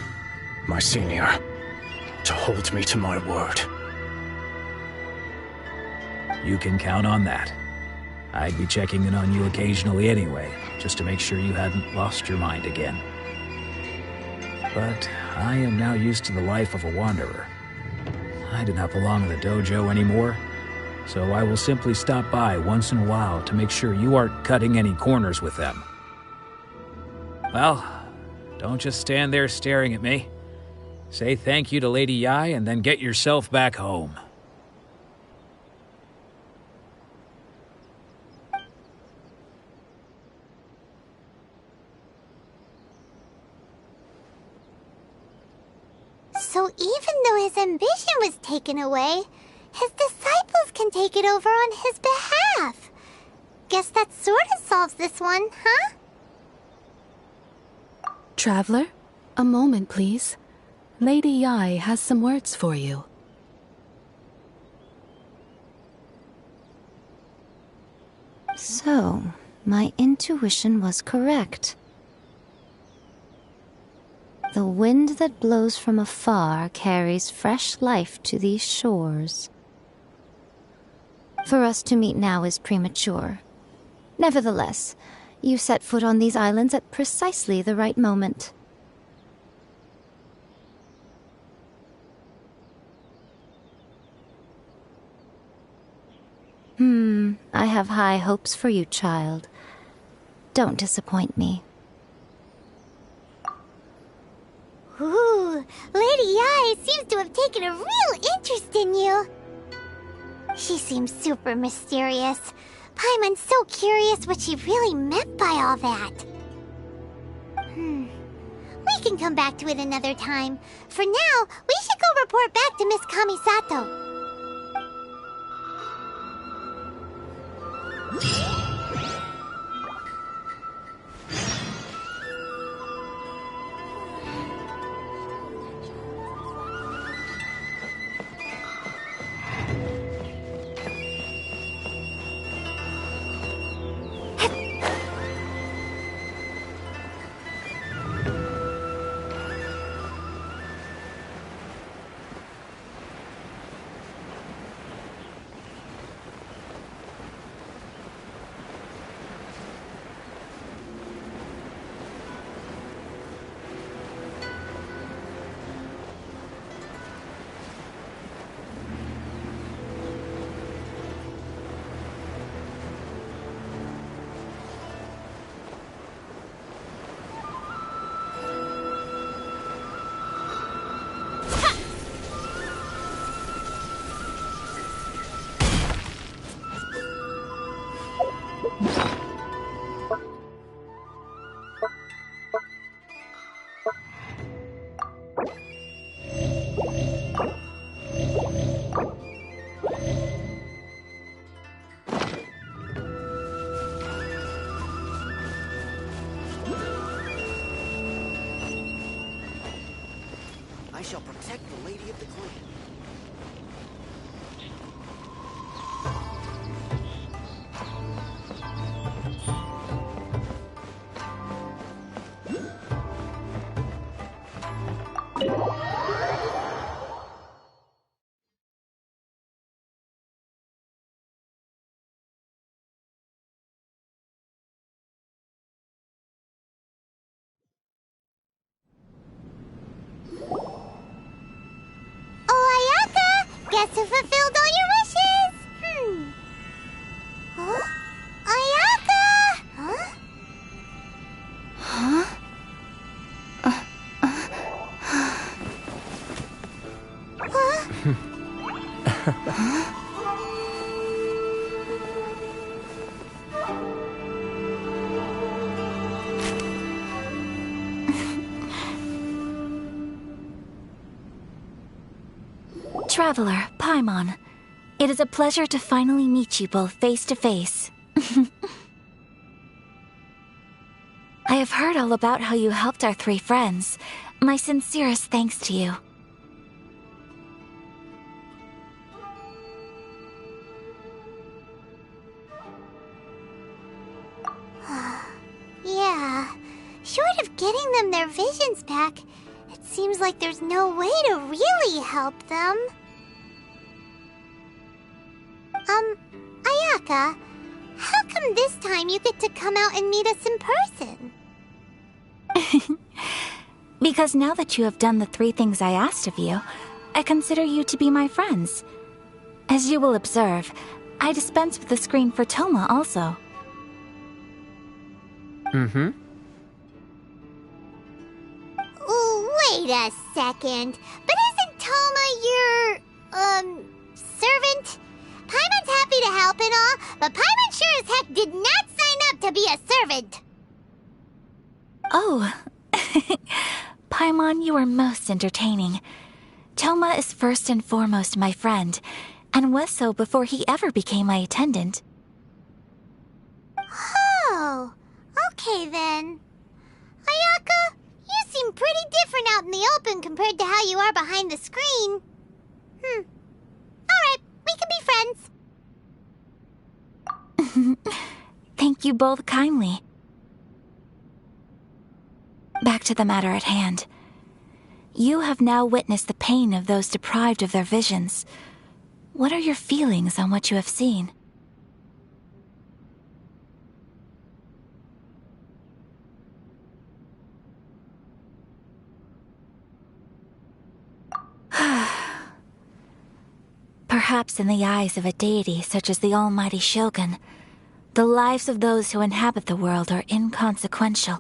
my senior, to hold me to my word. You can count on that. I'd be checking in on you occasionally anyway, just to make sure you hadn't lost your mind again. But I am now used to the life of a wanderer. I do not belong in the dojo anymore, so I will simply stop by once in a while to make sure you aren't cutting any corners with them. Well, don't just stand there staring at me. Say thank you to Lady Yai and then get yourself back home. So even though his ambition was taken away, his disciples can take it over on his behalf. Guess that sorta solves this one, huh? Traveler, a moment, please. Lady Yai has some words for you. So, my intuition was correct. The wind that blows from afar carries fresh life to these shores. For us to meet now is premature. Nevertheless, you set foot on these islands at precisely the right moment. I have high hopes for you, child. Don't disappoint me. Ooh, Lady Yai seems to have taken a real interest in you. She seems super mysterious. Paimon's so curious what she really meant by all that. We can come back to it another time. For now, we should go report back to Miss Kamisato. I shall protect the Lady of the Clan. Guess who fulfilled all your wishes? Huh? Ayaka! Huh? Traveler, Paimon, it is a pleasure to finally meet you both face to face. I have heard all about how you helped our three friends. My sincerest thanks to you. Yeah, short of getting them their visions back, it seems like there's no way to really help them. Ayaka, how come this time you get to come out and meet us in person? Because now that you have done the 3 things I asked of you, I consider you to be my friends. As you will observe, I dispense with the screen for Toma also. Wait a second. But isn't Toma your, servant? Paimon's happy to help and all, but Paimon sure as heck did not sign up to be a servant. Oh. Paimon, you are most entertaining. Toma is first and foremost my friend, and was so before he ever became my attendant. Oh, okay then. Ayaka, you seem pretty different out in the open compared to how you are behind the screen. Alright, we can be friends. Thank you both kindly. Back to the matter at hand. You have now witnessed the pain of those deprived of their visions. What are your feelings on what you have seen? Perhaps in the eyes of a deity such as the almighty Shogun, the lives of those who inhabit the world are inconsequential.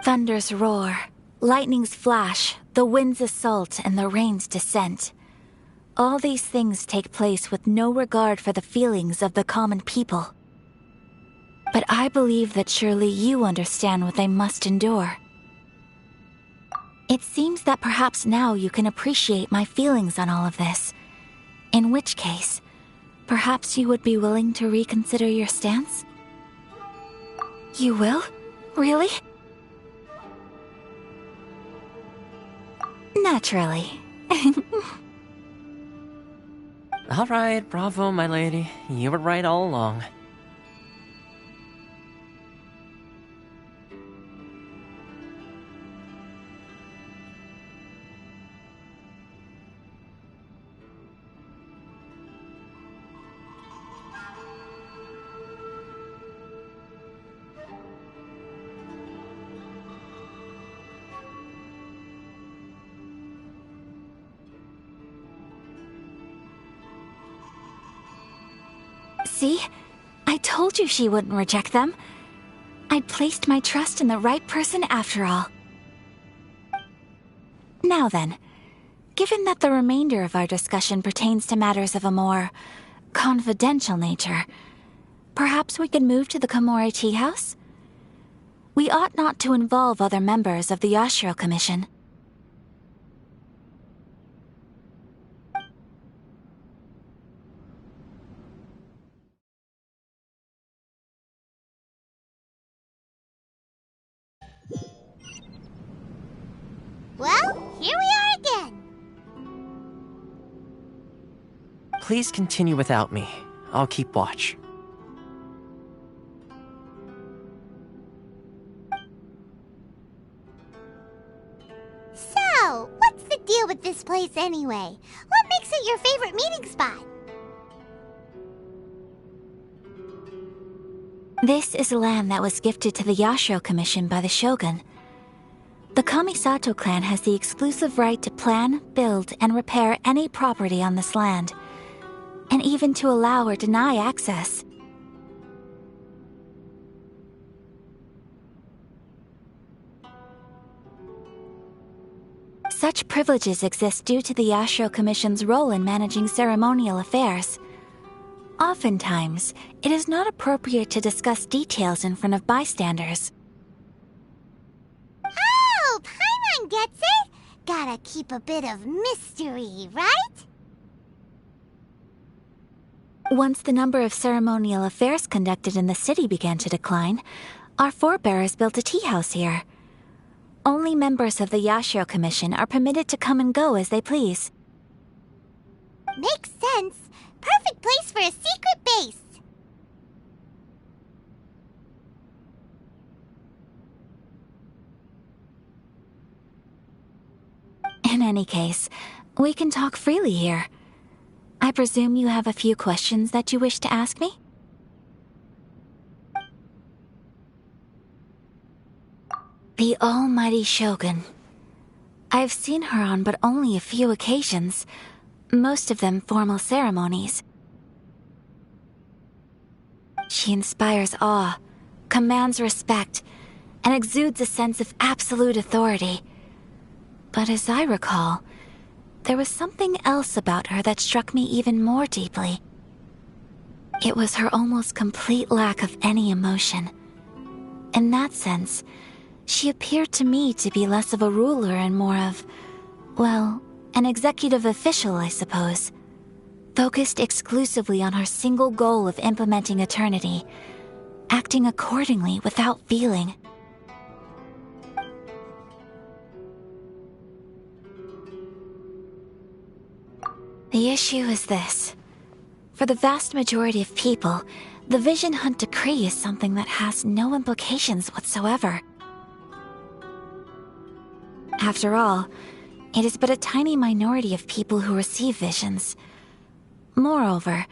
Thunders roar, lightnings flash, the winds assault, and the rains descent. All these things take place with no regard for the feelings of the common people. But I believe that surely you understand what they must endure. It seems that perhaps now you can appreciate my feelings on all of this. In which case, perhaps you would be willing to reconsider your stance? You will? Really? Naturally. All right, bravo, my lady. You were right all along. See? I told you she wouldn't reject them. I'd placed my trust in the right person after all. Now then, given that the remainder of our discussion pertains to matters of a more confidential nature, perhaps we could move to the Komori Tea House? We ought not to involve other members of the Yashiro Commission. Well, here we are again. Please continue without me. I'll keep watch. So, what's the deal with this place anyway? What makes it your favorite meeting spot? This is land that was gifted to the Yashiro Commission by the Shogun. The Kamisato clan has the exclusive right to plan, build, and repair any property on this land, and even to allow or deny access. Such privileges exist due to the Yashiro Commission's role in managing ceremonial affairs. Oftentimes, it is not appropriate to discuss details in front of bystanders. Oh, Paimon gets it! Gotta keep a bit of mystery, right? Once the number of ceremonial affairs conducted in the city began to decline, our forebears built a tea house here. Only members of the Yashiro Commission are permitted to come and go as they please. Makes sense. Perfect place for a secret base. In any case, we can talk freely here. I presume you have a few questions that you wish to ask me? The almighty Shogun. I've seen her on but only a few occasions, most of them formal ceremonies. She inspires awe, commands respect, and exudes a sense of absolute authority. But as I recall, there was something else about her that struck me even more deeply. It was her almost complete lack of any emotion. In that sense, she appeared to me to be less of a ruler and more of, well, an executive official, I suppose. Focused exclusively on her single goal of implementing eternity, acting accordingly without feeling. The issue is this. For the vast majority of people, the Vision Hunt Decree is something that has no implications whatsoever. After all, it is but a tiny minority of people who receive visions. Moreover,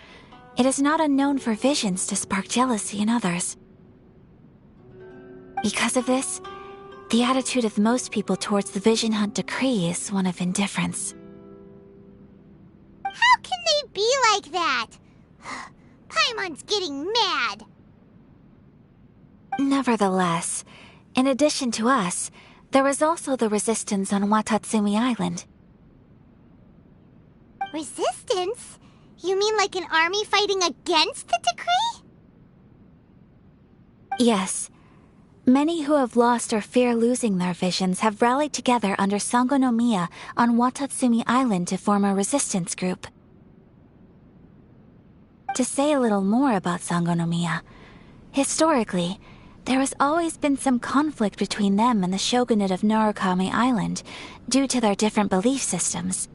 it is not unknown for visions to spark jealousy in others. Because of this, the attitude of most people towards the Vision Hunt Decree is one of indifference. How can they be like that? Paimon's getting mad. Nevertheless, in addition to us, there is also the resistance on Watatsumi Island. Resistance? You mean like an army fighting against the decree? Yes. Many who have lost or fear losing their visions have rallied together under Sango no Miya on Watatsumi Island to form a resistance group. To say a little more about Sango no Miya, historically, there has always been some conflict between them and the shogunate of Narukami Island due to their different belief systems.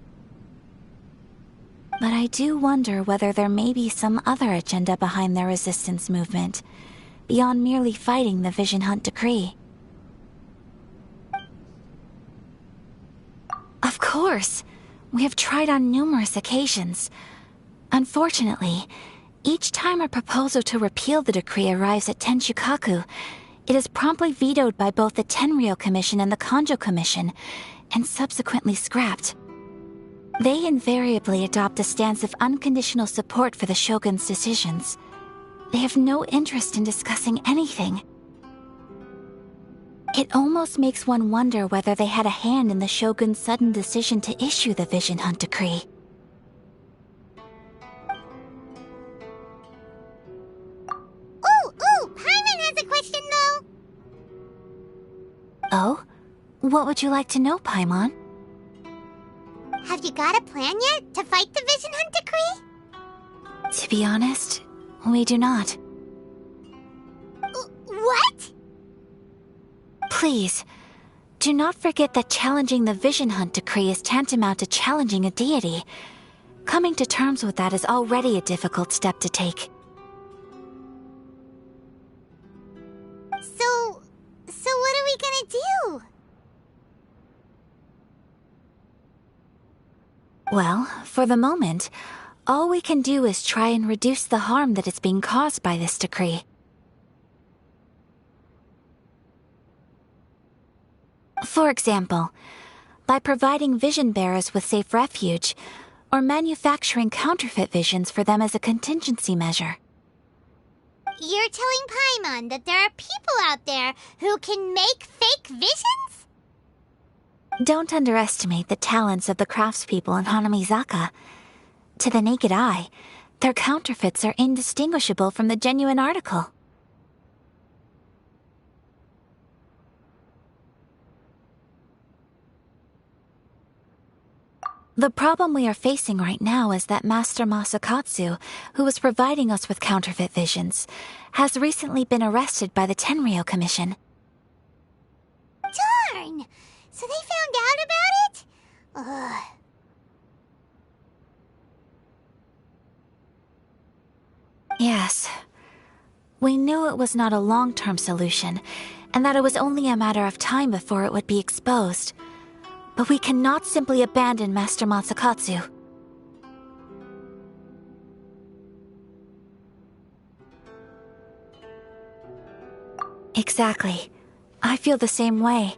But I do wonder whether there may be some other agenda behind their resistance movement, beyond merely fighting the Vision Hunt Decree. Of course! We have tried on numerous occasions. Unfortunately, each time a proposal to repeal the decree arrives at Tenshukaku, it is promptly vetoed by both the Tenryou Commission and the Kanjo Commission, and subsequently scrapped. They invariably adopt a stance of unconditional support for the Shogun's decisions. They have no interest in discussing anything. It almost makes one wonder whether they had a hand in the Shogun's sudden decision to issue the Vision Hunt Decree. Paimon has a question, though. Oh? What would you like to know, Paimon? Have you got a plan yet to fight the Vision Hunt Decree? To be honest, we do not. What? Please, do not forget that challenging the Vision Hunt Decree is tantamount to challenging a deity. Coming to terms with that is already a difficult step to take. So what are we gonna do? Well, for the moment, all we can do is try and reduce the harm that is being caused by this decree. For example, by providing vision bearers with safe refuge, or manufacturing counterfeit visions for them as a contingency measure. You're telling Paimon that there are people out there who can make fake visions? Don't underestimate the talents of the craftspeople in Hanamizaka. To the naked eye, their counterfeits are indistinguishable from the genuine article. The problem we are facing right now is that Master Masakatsu, who was providing us with counterfeit visions, has recently been arrested by the Tenryou Commission. Darn! So they found out about it? Ugh. Yes. We knew it was not a long-term solution, and that it was only a matter of time before it would be exposed. But we cannot simply abandon Master Masakatsu. Exactly. I feel the same way.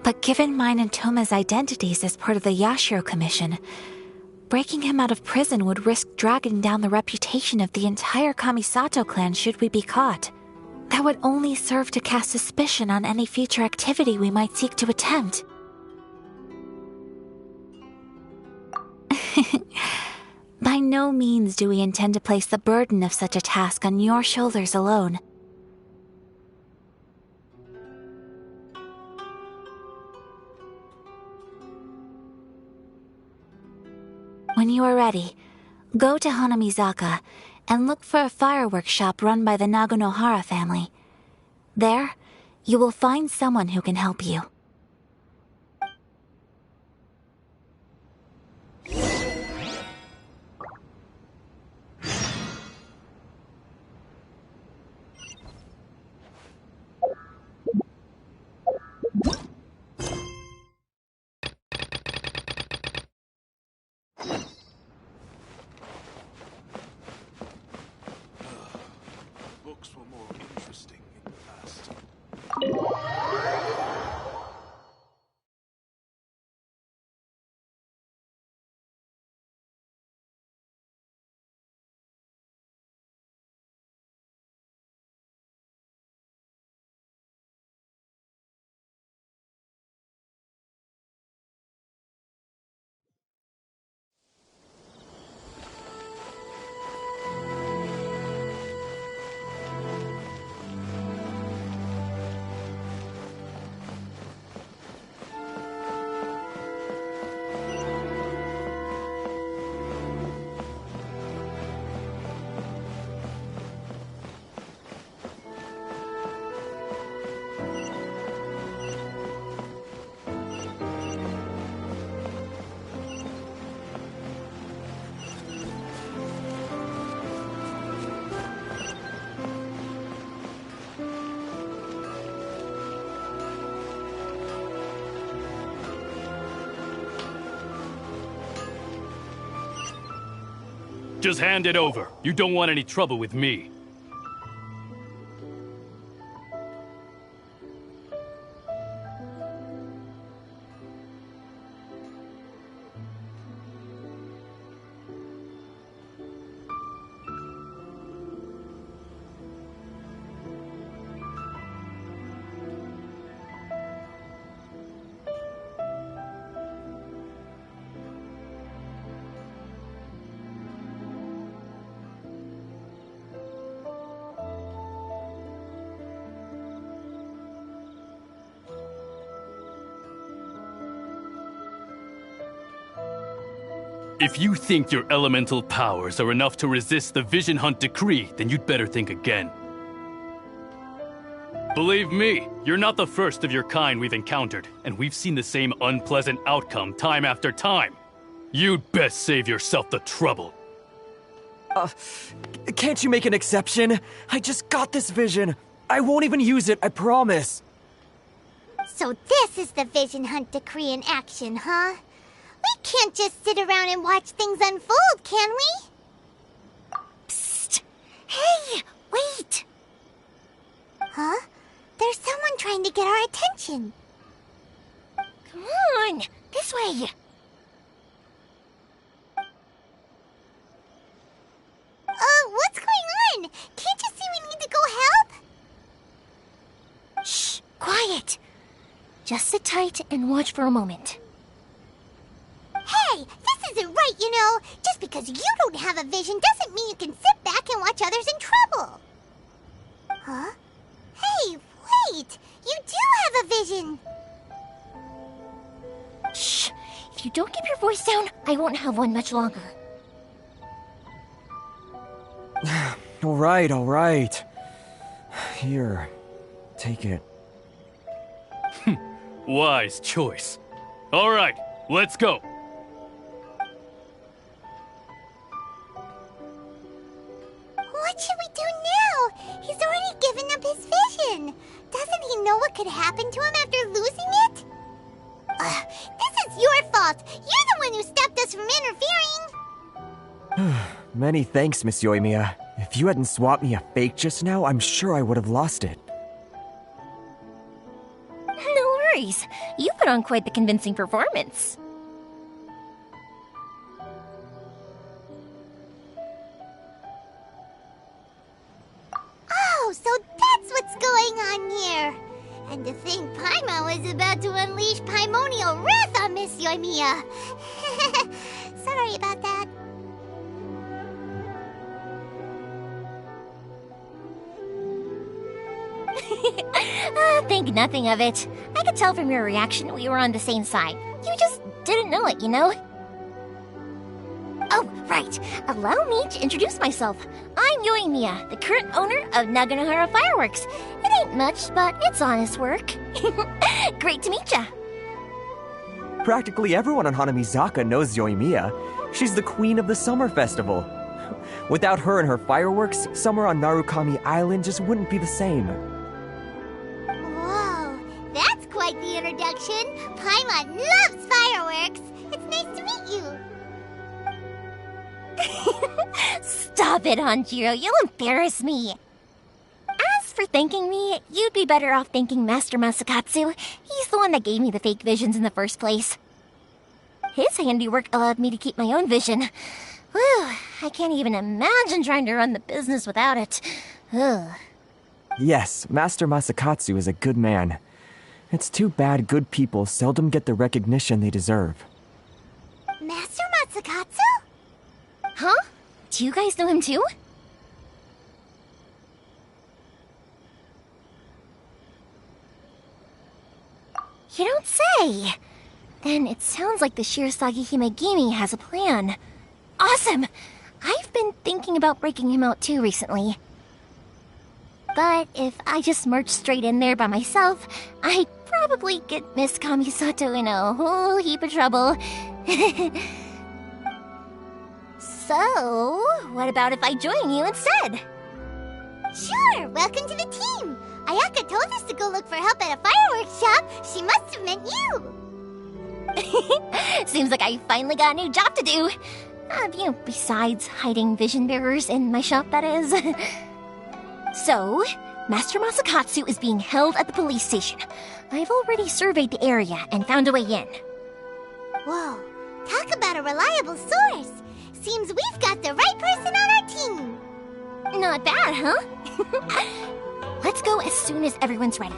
But given mine and Toma's identities as part of the Yashiro Commission, breaking him out of prison would risk dragging down the reputation of the entire Kamisato clan should we be caught. That would only serve to cast suspicion on any future activity we might seek to attempt. By no means do we intend to place the burden of such a task on your shoulders alone. When you are ready, go to Hanamizaka and look for a fireworks shop run by the Naganohara family. There, you will find someone who can help you. Just hand it over. You don't want any trouble with me. If you think your elemental powers are enough to resist the Vision Hunt decree, then you'd better think again. Believe me, you're not the first of your kind we've encountered, and we've seen the same unpleasant outcome time after time. You'd best save yourself the trouble. Can't you make an exception? I just got this vision. I won't even use it, I promise. So this is the Vision Hunt decree in action, huh? We can't just sit around and watch things unfold, can we? Psst! Hey, wait! Huh? There's someone trying to get our attention. Come on, this way. What's going on? Can't you see we need to go help? Shh, quiet. Just sit tight and watch for a moment. Hey, this isn't right, you know. Just because you don't have a vision doesn't mean you can sit back and watch others in trouble. Huh? Hey, wait! You do have a vision! Shh! If you don't keep your voice down, I won't have one much longer. All right. Here, take it. Wise choice. All right, let's go. What should we do now? He's already given up his vision. Doesn't he know what could happen to him after losing it? This is your fault. You're the one who stopped us from interfering. Many thanks, Miss Yoimiya. If you hadn't swapped me a fake just now, I'm sure I would have lost it. No worries. You put on quite the convincing performance. Oh, so that's what's going on here. And to think Paimon was about to unleash Paimonial wrath on Miss Yoimiya. Sorry about that. Think nothing of it. I could tell from your reaction we were on the same side. You just didn't know it, you know? Oh, right. Allow me to introduce myself. I'm Yoimiya, the current owner of Naganohara Fireworks. It ain't much, but it's honest work. Great to meet ya. Practically everyone on Hanamizaka knows Yoimiya. She's the queen of the summer festival. Without her and her fireworks, summer on Narukami Island just wouldn't be the same. Whoa, that's quite the introduction. Paimon loves fireworks. It's nice to meet you. Stop it, Hanjiro. You'll embarrass me. As for thanking me, you'd be better off thanking Master Masakatsu. He's the one that gave me the fake visions in the first place. His handiwork allowed me to keep my own vision. Whew, I can't even imagine trying to run the business without it. Ugh. Yes, Master Masakatsu is a good man. It's too bad good people seldom get the recognition they deserve. Master Masakatsu? Huh? Do you guys know him too? You don't say! Then it sounds like the Shirasagi Himegimi has a plan. Awesome! I've been thinking about breaking him out too recently. But if I just marched straight in there by myself, I'd probably get Miss Kamisato in a whole heap of trouble. So, what about if I join you instead? Sure, welcome to the team. Ayaka told us to go look for help at a fireworks shop. She must have meant you. Seems like I finally got a new job to do. Besides hiding vision bearers in my shop, that is. So, Master Masakatsu is being held at the police station. I've already surveyed the area and found a way in. Whoa, talk about a reliable source. Seems we've got the right person on our team. Not bad, huh? Let's go as soon as everyone's ready.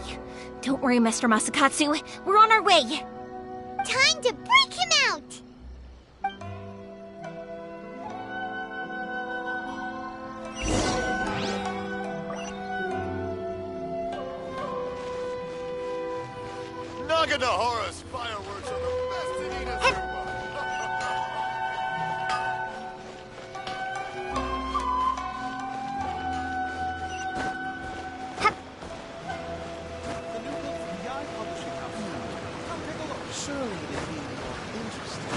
Don't worry, Master Masakatsu. We're on our way. Time to break him out! Naganohara's fireworks are the best in Inazuma. Surely it'd be more interesting.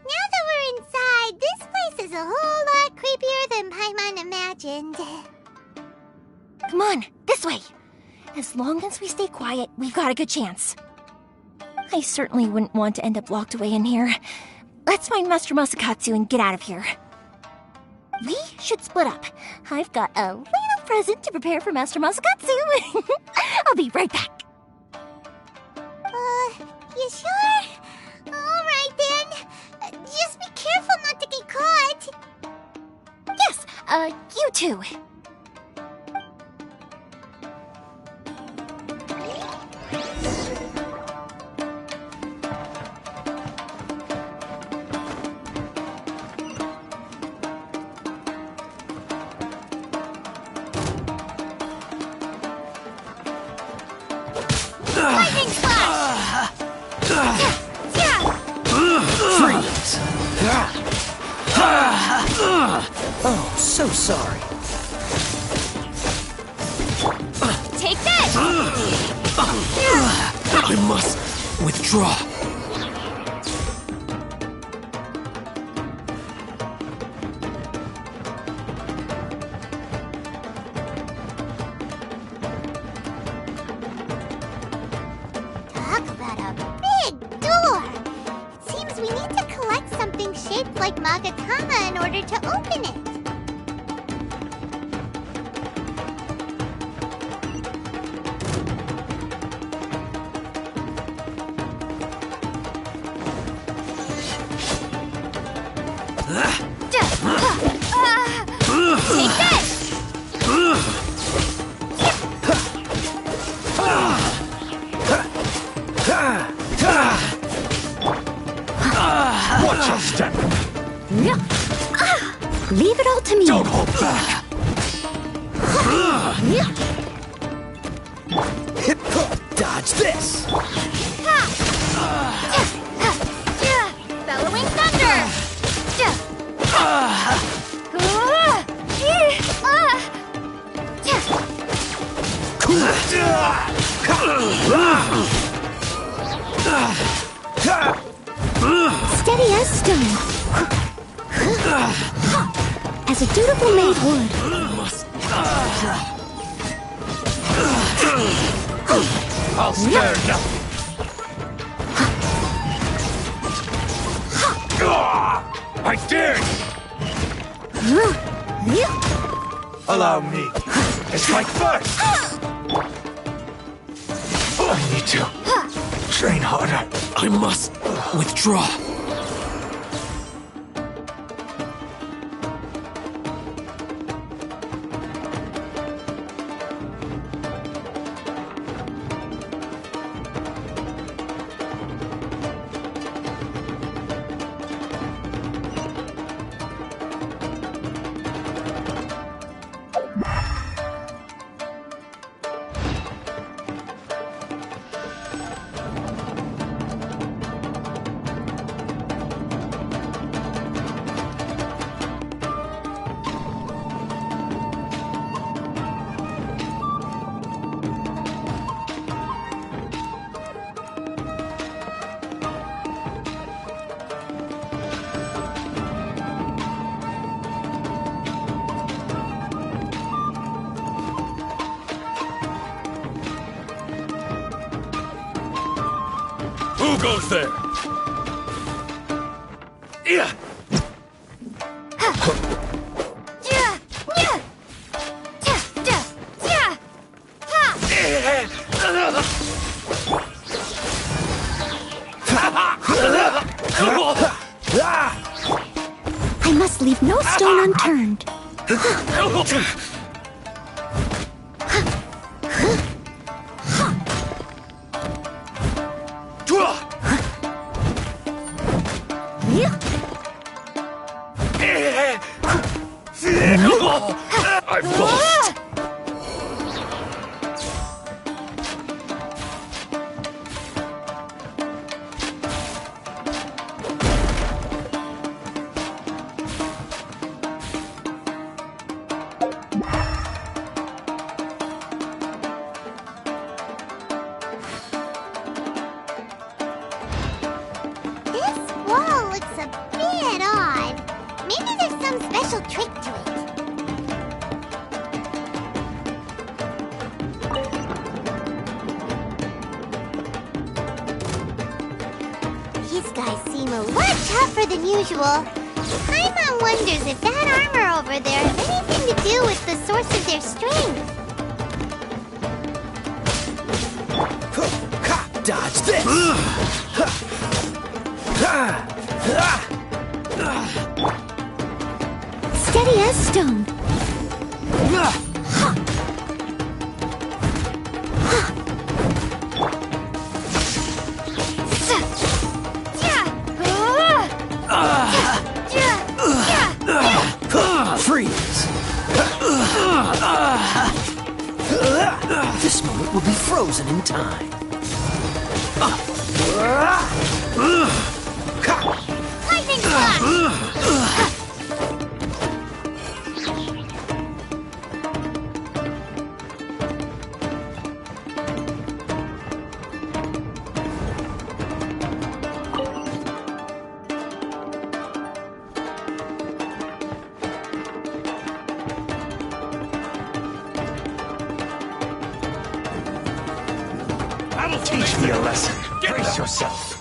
Now that we're inside, this place is a whole lot creepier than Paimon imagined. Come on, this way. As long as we stay quiet, we've got a good chance. I certainly wouldn't want to end up locked away in here. Let's find Master Masakatsu and get out of here. We should split up. I've got a little present to prepare for Master Masakatsu. I'll be right back. You sure? Alright then. Just be careful not to get caught. Yes, you too. Lightning splash! Freeze! Oh, so sorry. Take this! I must withdraw. Talk about a big door! It seems we need to collect something shaped like Magatama in order to open it. Take this! Watch your step! Leave it all to me. Don't hold back! Dodge this. Bellowing thunder! Steady as stone. As a dutiful maid would. I'll spare nothing! I dare you! Allow me to strike first! I need to train harder. I must withdraw. Who goes there? Yeah. I must leave no stone unturned. I've lost. This wall looks a bit odd. Maybe there's some special trick to it. These guys seem a lot tougher than usual. Paimon wonders if that armor over there has anything to do with the source of their strength. Dodge this! Steady as stone. Freeze! This moment will be frozen in time. Lightning flash! That'll teach me a lesson. Brace yourself.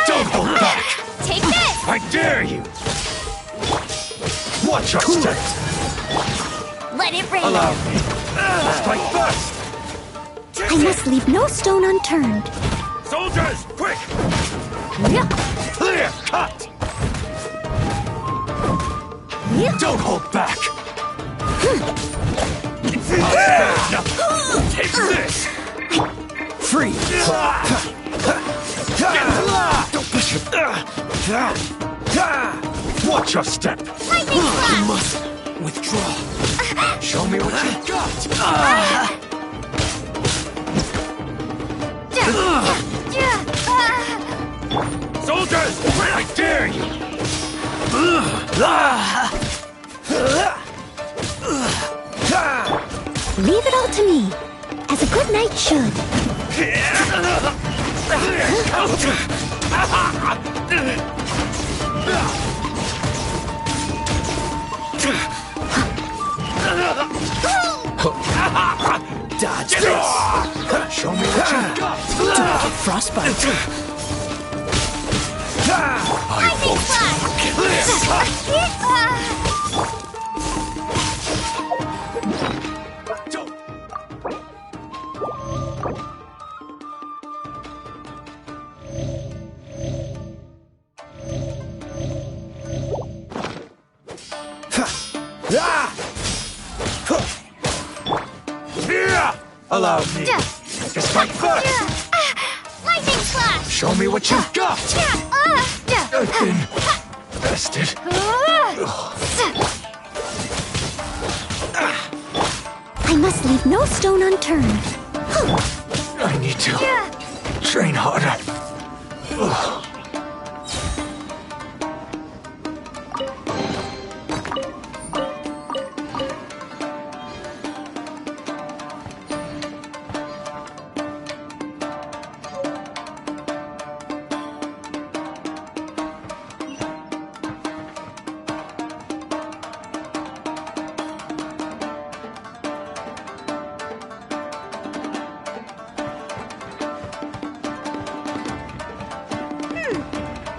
Don't hold back. Take this! I dare you. Watch your step. Let it rain! Allow me. Strike first. I must leave no stone unturned. Soldiers, quick! Clear cut. Don't hold back. Take this. Freeze! Don't push it. Watch your step. You must withdraw. Show me what you got. Soldiers, I dare you. Leave it all to me, as a good knight should. Dodge this! Show me what you got. Don't get frostbite. I won't forget this! Allow me to strike first! Lightning flash! Show me what you've got! I've been bested. I must leave no stone unturned. I need to train harder.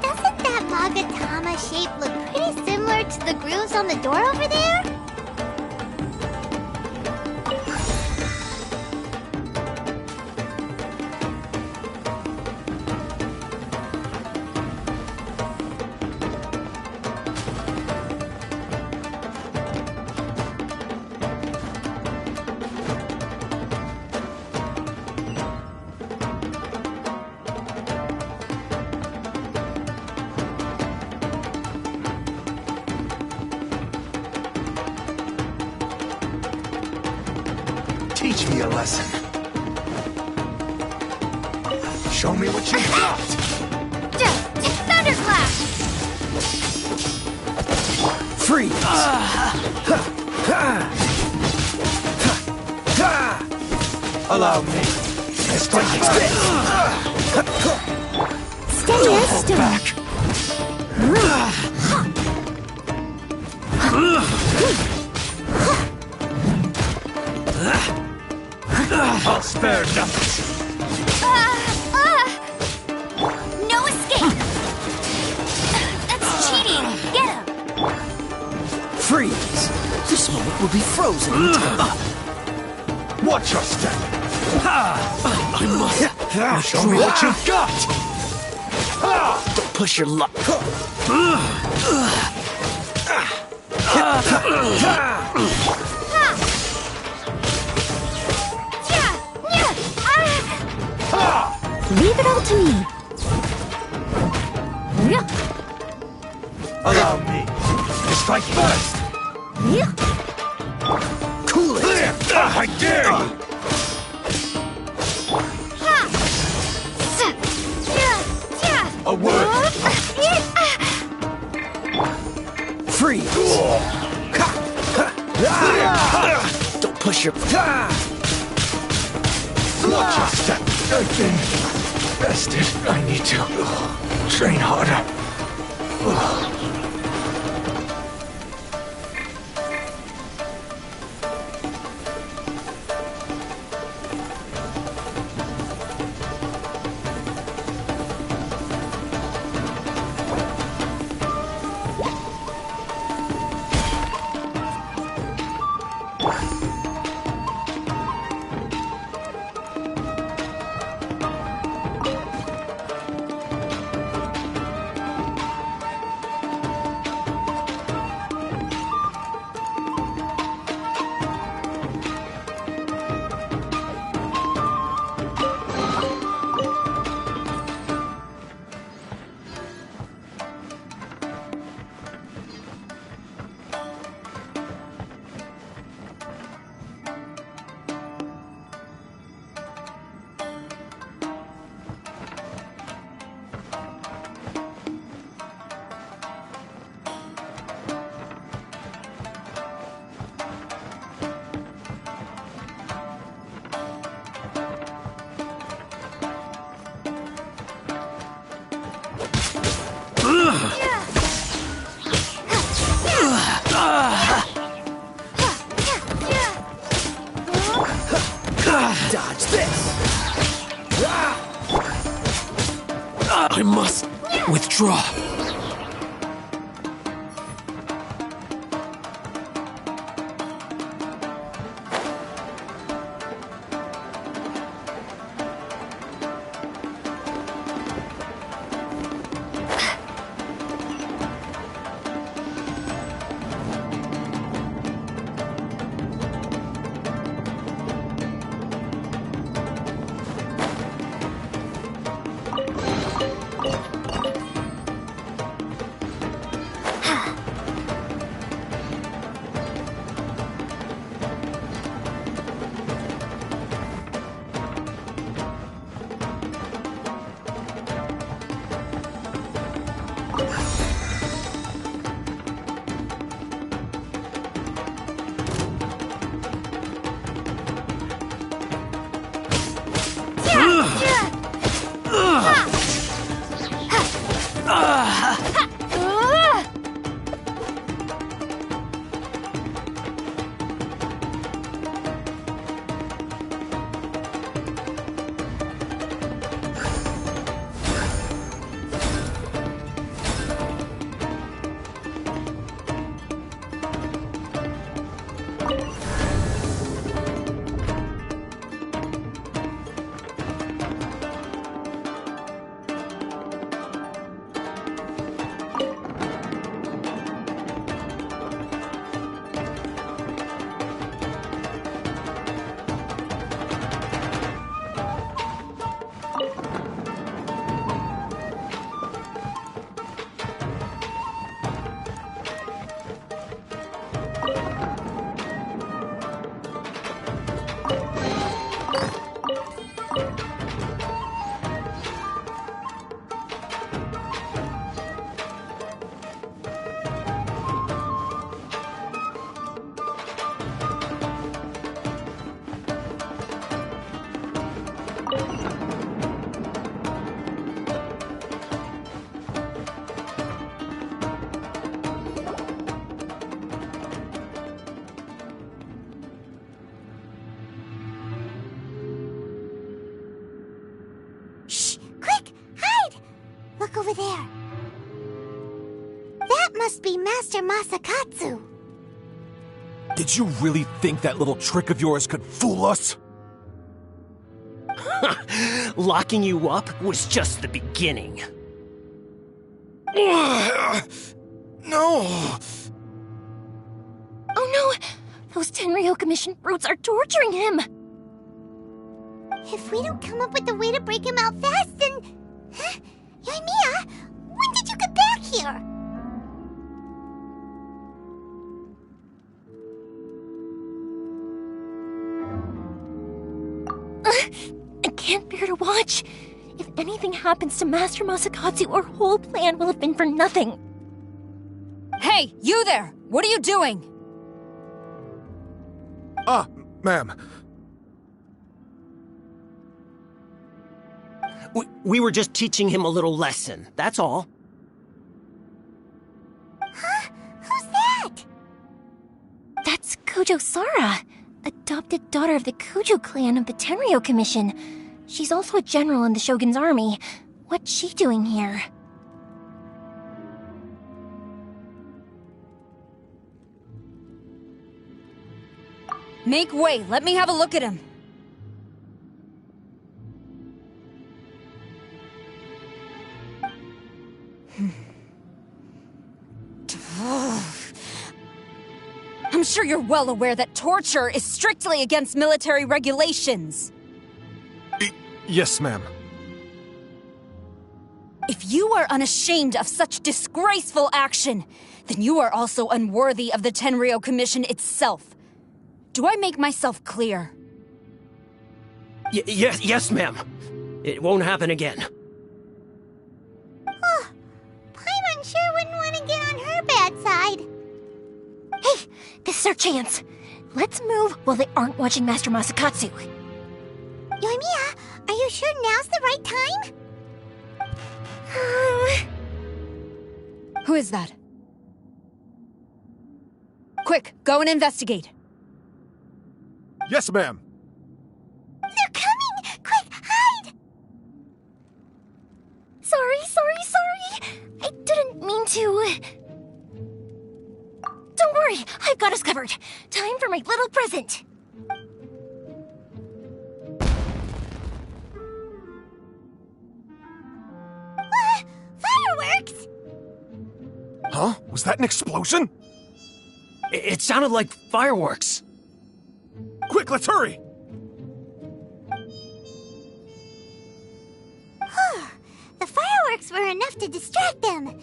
Doesn't that Magatama shape look pretty similar to the grooves on the door over there? Teach me a lesson. Show me what you've got. Thunderclap! Freeze! Allow me to strike this. Steady as stone. Back. I'll spare nothing. No escape! That's cheating! Get him! Freeze! This moment will be frozen in time. Watch your step. I must. Show me what you've got. Don't push your luck. Leave it all to me. Allow me to strike first. Cool it. I dare you. A word. Freeze. Don't push your... Watch your step. I've been bested. I need to train harder. Dodge this. I must. Withdraw. Look over there. That must be Master Masakatsu. Did you really think that little trick of yours could fool us? Locking you up was just the beginning. No! Oh no! Those Tenryo Commission brutes are torturing him! If we don't come up with a way to break him out fast, then... Huh? Yoimiya, when did you get back here? I can't bear to watch. If anything happens to Master Masakatsu, our whole plan will have been for nothing. Hey, you there! What are you doing? Ma'am. We were just teaching him a little lesson, that's all. Huh? Who's that? That's Kujo Sara, adopted daughter of the Kujo clan of the Tenryo Commission. She's also a general in the Shogun's army. What's she doing here? Make way, let me have a look at him. I'm sure you're well aware that torture is strictly against military regulations. Yes, ma'am. If you are unashamed of such disgraceful action, then you are also unworthy of the Tenryo Commission itself. Do I make myself clear? Yes, ma'am. It won't happen again. Oh, Paimon sure wouldn't want to get on her bad side. Hey, this is our chance. Let's move while they aren't watching Master Masakatsu. Yoimiya, are you sure now's the right time? Who is that? Quick, go and investigate. Yes, ma'am. They're coming! Quick, hide! Sorry. I didn't mean to. Don't worry, I've got us covered. Time for my little present. Fireworks! Huh? Was that an explosion? It sounded like fireworks. Quick, let's hurry! The fireworks were enough to distract them.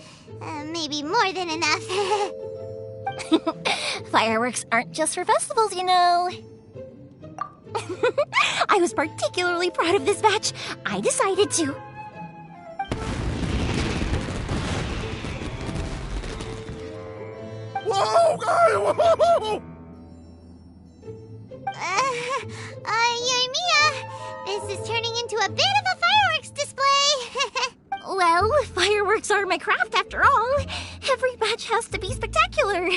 Maybe more than enough. Fireworks aren't just for festivals, you know. I was particularly proud of this batch. I decided to. Whoa! Whoa! Yoimiya, this is turning into a bit of a fireworks display. Well, fireworks are my craft after all. Every batch has to be spectacular.